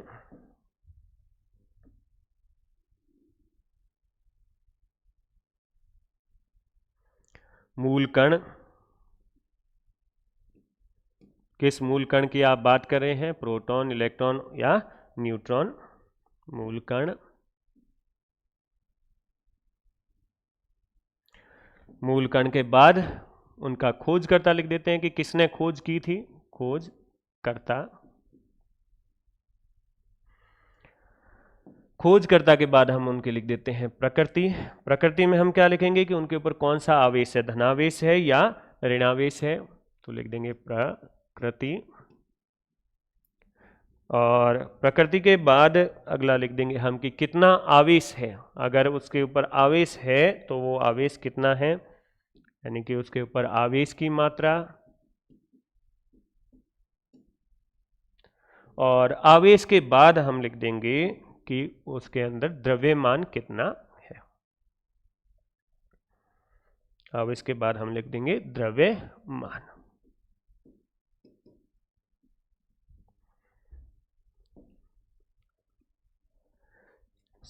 मूल कण। किस मूल कण की आप बात कर रहे हैं? प्रोटॉन, इलेक्ट्रॉन या न्यूट्रॉन मूल कण। मूल कण के बाद उनका खोजकर्ता लिख देते हैं कि किसने खोज की थी, खोजकर्ता। खोजकर्ता के बाद हम उनके लिख देते हैं प्रकृति। प्रकृति में हम क्या लिखेंगे कि उनके ऊपर कौन सा आवेश है, धनावेश है या ऋणावेश है। तो लिख देंगे प्रकृति। और प्रकृति के बाद अगला लिख देंगे हम कि कितना आवेश है। अगर उसके ऊपर आवेश है तो वो आवेश कितना है, यानी कि उसके ऊपर आवेश की मात्रा। और आवेश के बाद हम लिख देंगे कि उसके अंदर द्रव्यमान कितना है। आवेश के बाद हम लिख देंगे द्रव्यमान।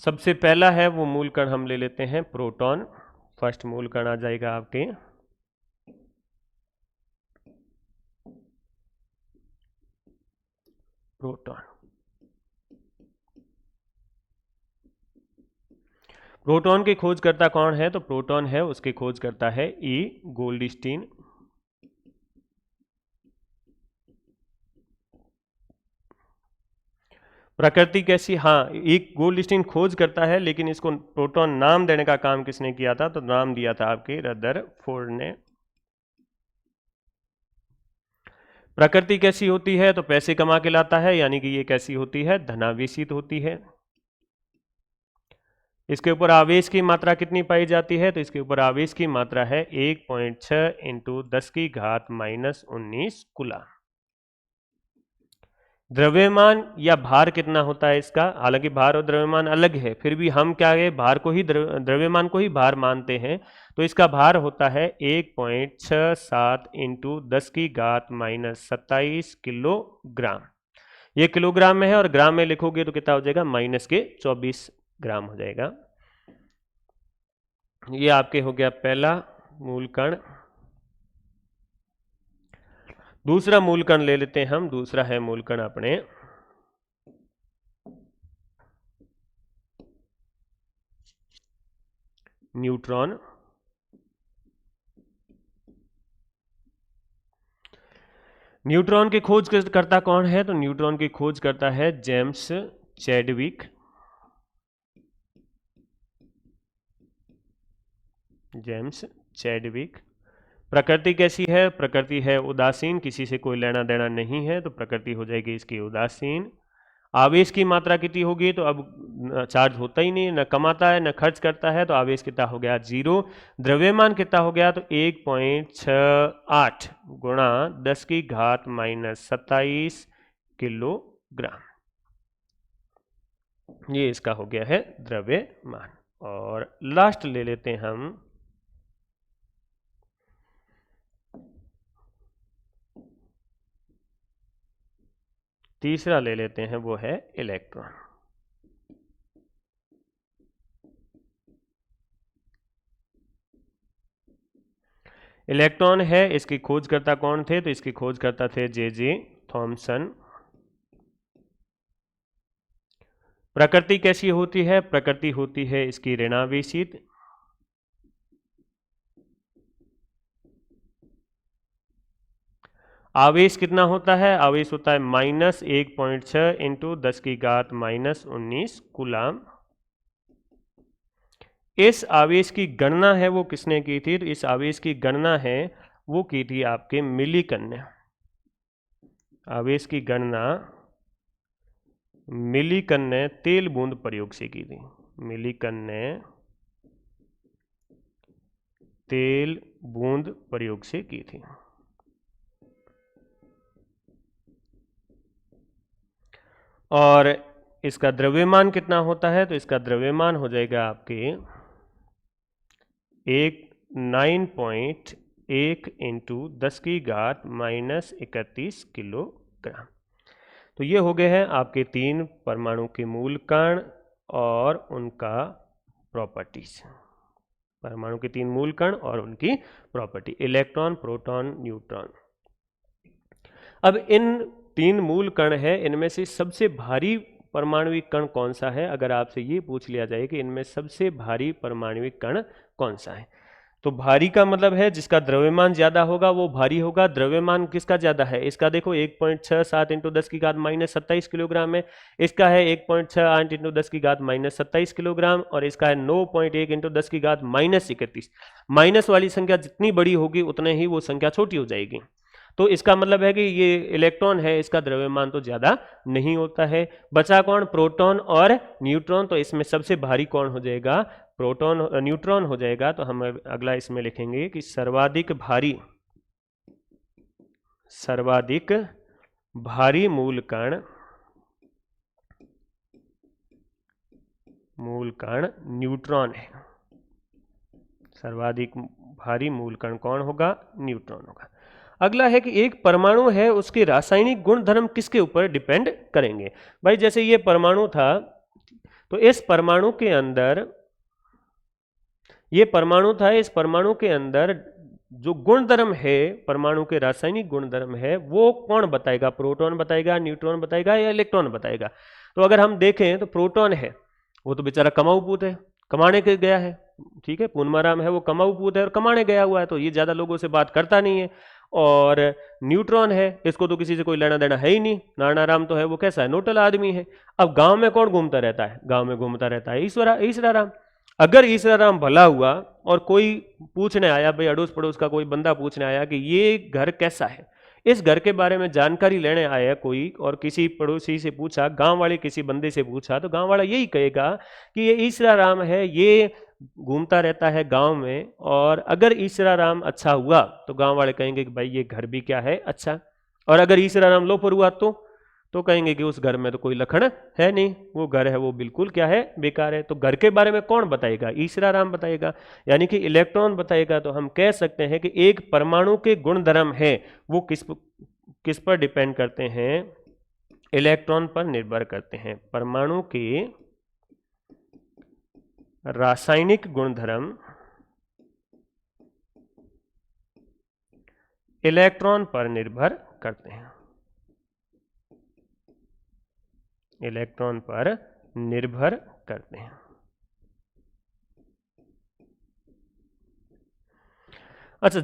सबसे पहला है वो मूल कण हम ले लेते हैं प्रोटॉन। फर्स्ट मूल कण आ जाएगा आपके प्रोटॉन। प्रोटॉन के खोजकर्ता कौन है? तो प्रोटॉन है, उसके खोजकर्ता है ई गोल्डस्टीन। प्रकृति कैसी? हाँ, एक गोल्डस्टीन खोज करता है, लेकिन इसको प्रोटॉन नाम देने का काम किसने किया था? तो नाम दिया था आपके रदरफोर्ड ने। प्रकृति कैसी होती है? तो पैसे कमा के लाता है, यानी कि ये कैसी होती है? धनावेशित होती है। इसके ऊपर आवेश की मात्रा कितनी पाई जाती है? तो इसके ऊपर आवेश की मात्रा है 1.6 इंटू 10 की घात माइनस 19 कूलम। द्रव्यमान या भार कितना होता है इसका? हालांकि भार और द्रव्यमान अलग है, फिर भी हम क्या है, भार को ही द्रव्यमान को ही भार मानते हैं। तो इसका भार होता है 1.67 इंटू 10 की घात माइनस 27 किलोग्राम। ये किलोग्राम में है और ग्राम में लिखोगे तो कितना हो जाएगा? माइनस के 24 ग्राम हो जाएगा। ये आपके हो गया पहला मूल कण। दूसरा मूल कण ले लेते हैं हम। दूसरा है मूल कण अपने न्यूट्रॉन। न्यूट्रॉन की खोज करता कौन है? तो न्यूट्रॉन की खोज करता है जेम्स चैडविक। James Chadwick. प्रकृति कैसी है? प्रकृति है उदासीन, किसी से कोई लेना देना नहीं है, तो प्रकृति हो जाएगी इसकी उदासीन। आवेश की मात्रा कितनी होगी? तो अब चार्ज होता ही नहीं, न कमाता है न खर्च करता है, तो आवेश कितना हो गया? 0। द्रव्यमान कितना हो गया? तो 1.68 गुणा 10 की घात माइनस 27 किलोग्राम। ये इसका हो गया है द्रव्यमान। और लास्ट ले लेते हैं हम तीसरा ले लेते हैं, वो है इलेक्ट्रॉन। इलेक्ट्रॉन है, इसकी खोजकर्ता कौन थे? तो इसकी खोजकर्ता थे जे थॉमसन। प्रकृति कैसी होती है? प्रकृति होती है इसकी ऋणावेशित। आवेश कितना होता है? आवेश होता है माइनस 1.6 इंटू 10 की घात माइनस 19 कूलम। इस आवेश की गणना है वो किसने की थी? तो इस आवेश की गणना है वो की थी आपके मिलिकन ने। आवेश की गणना मिलिकन ने तेल बूंद प्रयोग से की थी। मिलिकन ने तेल बूंद प्रयोग से की थी। और इसका द्रव्यमान कितना होता है? तो इसका द्रव्यमान हो जाएगा आपके 9.1 इंटू 10 की घात माइनस 31 किलोग्राम। तो ये हो गए हैं आपके 3 परमाणु के मूल कण और उनका प्रॉपर्टीज। परमाणु के 3 मूल कण और उनकी प्रॉपर्टी, इलेक्ट्रॉन, प्रोटॉन, न्यूट्रॉन। अब इन 3 मूल कण है, इनमें से सबसे भारी परमाणविक कण कौन सा है? अगर आपसे ये पूछ लिया जाए कि इनमें सबसे भारी परमाणविक कण कौन सा है, तो भारी का मतलब है जिसका द्रव्यमान ज्यादा होगा वो भारी होगा। द्रव्यमान किसका ज्यादा है? इसका देखो 1.67 इंटू 10 की घात माइनस 27 किलोग्राम है। इसका है 1.68 इंटू 10 की घात माइनस 27 किलोग्राम, और इसका है 9.1 इंटू 10 की घात माइनस 31। माइनस वाली संख्या जितनी बड़ी होगी उतने ही वो संख्या छोटी हो जाएगी। तो इसका मतलब है कि ये इलेक्ट्रॉन है, इसका द्रव्यमान तो ज्यादा नहीं होता है। बचा कौन? प्रोटॉन और न्यूट्रॉन। तो इसमें सबसे भारी कौन हो जाएगा? प्रोटॉन, न्यूट्रॉन हो जाएगा। तो हम अगला इसमें लिखेंगे कि सर्वाधिक भारी मूल कण न्यूट्रॉन है। सर्वाधिक भारी मूल कण कौन होगा? न्यूट्रॉन होगा। अगला है कि एक परमाणु है, उसके रासायनिक गुण धर्म किसके ऊपर डिपेंड करेंगे? भाई जैसे ये परमाणु था, तो इस परमाणु के अंदर, ये परमाणु था, इस परमाणु के अंदर जो गुणधर्म है, परमाणु के रासायनिक गुणधर्म है, वो कौन बताएगा? प्रोटॉन बताएगा, न्यूट्रॉन बताएगा या इलेक्ट्रॉन बताएगा? तो अगर हम देखें तो प्रोटॉन है, वो तो बेचारा कमाऊ पूत है, कमाने के गया है, ठीक है। पूर्णमाराम है वो कमाऊ पूत है और कमाने गया हुआ है, तो ये ज्यादा लोगों से बात करता नहीं है। और न्यूट्रॉन है, इसको तो किसी से कोई लेना देना है ही नहीं। नारायण तो है, वो कैसा है? नोटल आदमी है। अब गांव में कौन घूमता रहता है? गांव में घूमता रहता है ईश्वराराम। अगर ईश्वराराम भला हुआ और कोई पूछने आया, भाई अड़ोस पड़ोस का कोई बंदा पूछने आया कि ये घर कैसा है, इस घर के बारे में जानकारी लेने आया कोई और किसी पड़ोसी से पूछा, गांव वाले किसी बंदे से पूछा, तो गांव वाला यही कहेगा कि ये ईसरा राम है, ये घूमता रहता है गांव में, और अगर ईसरा राम अच्छा हुआ तो गांव वाले कहेंगे कि भाई ये घर भी क्या है अच्छा, और अगर ईसरा राम लोफर हुआ तो कहेंगे कि उस घर में तो कोई लक्षण है नहीं, वो घर है वो बिल्कुल क्या है, बेकार है। तो घर के बारे में कौन बताएगा? ईसरा राम बताएगा, यानी कि इलेक्ट्रॉन बताएगा। तो हम कह सकते हैं कि एक परमाणु के गुणधर्म है वो किस पर डिपेंड करते हैं? इलेक्ट्रॉन पर निर्भर करते हैं। परमाणु के रासायनिक गुणधर्म इलेक्ट्रॉन पर निर्भर करते हैं, इलेक्ट्रॉन पर निर्भर करते हैं। अच्छा,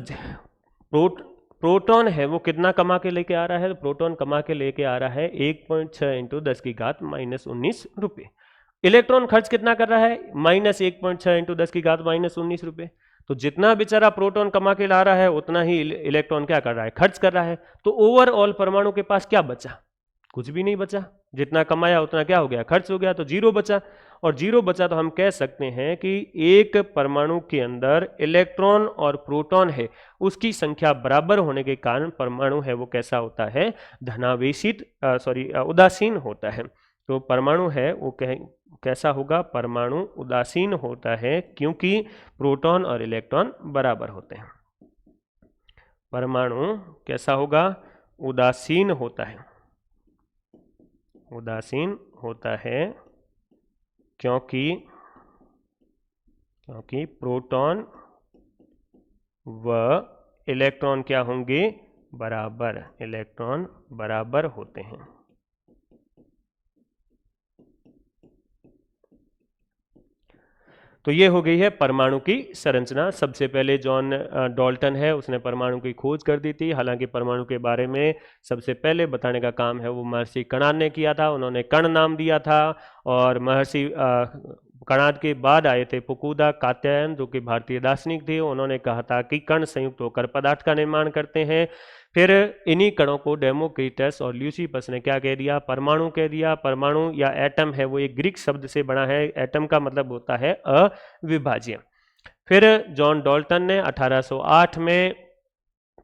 प्रोटॉन है वो कितना कमा के लेके आ रहा है? तो प्रोटॉन कमा के लेके आ रहा है 1.6 इंटू 10 की घात -19 रुपये। इलेक्ट्रॉन खर्च कितना कर रहा है? -1.6 इंटू 10 की घात -19 रुपये। तो जितना बेचारा प्रोटॉन कमा के ला रहा है उतना ही इलेक्ट्रॉन क्या कर रहा है? खर्च कर रहा है। तो ओवरऑल परमाणु के पास क्या बचा? कुछ भी नहीं बचा। जितना कमाया उतना क्या हो गया? खर्च हो गया, तो जीरो बचा। और जीरो बचा तो हम कह सकते हैं कि एक परमाणु के अंदर इलेक्ट्रॉन और प्रोटॉन है उसकी संख्या बराबर होने के कारण परमाणु है वो कैसा होता है? धनावेशित उदासीन होता है। तो परमाणु है वो कैसा होगा? परमाणु उदासीन होता है, क्योंकि प्रोटॉन और इलेक्ट्रॉन बराबर होते हैं। परमाणु कैसा होगा? उदासीन होता है, उदासीन होता है क्योंकि प्रोटॉन व इलेक्ट्रॉन क्या होंगे? बराबर, इलेक्ट्रॉन बराबर होते हैं। तो ये हो गई है परमाणु की संरचना। सबसे पहले जॉन डाल्टन है उसने परमाणु की खोज कर दी थी। हालांकि परमाणु के बारे में सबसे पहले बताने का काम है वो महर्षि कणाद ने किया था। उन्होंने कण नाम दिया था, और महर्षि कणाद के बाद आए थे फुकुदा कात्यायन, जो कि भारतीय दार्शनिक थे। उन्होंने कहा था कि कण संयुक्त होकर पदार्थ का निर्माण करते हैं। फिर इन्हीं कणों को डेमोक्रिटस और ल्यूसिपस ने क्या कह दिया? परमाणु कह दिया। परमाणु या एटम है वो एक ग्रीक शब्द से बना है। एटम का मतलब होता है अविभाज्य। फिर जॉन डाल्टन ने 1808 में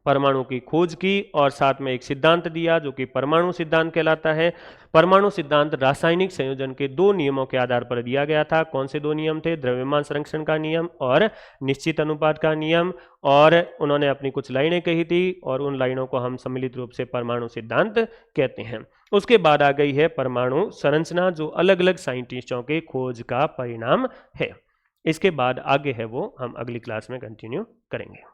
परमाणु की खोज की और साथ में एक सिद्धांत दिया जो कि परमाणु सिद्धांत कहलाता है। परमाणु सिद्धांत रासायनिक संयोजन के दो नियमों के आधार पर दिया गया था। कौन से दो नियम थे? द्रव्यमान संरक्षण का नियम और निश्चित अनुपात का नियम। और उन्होंने अपनी कुछ लाइनें कही थी और उन लाइनों को हम सम्मिलित रूप से परमाणु सिद्धांत कहते हैं। उसके बाद आ गई है परमाणु संरचना, जो अलग अलग साइंटिस्टों के खोज का परिणाम है। इसके बाद आगे है वो हम अगली क्लास में कंटिन्यू करेंगे।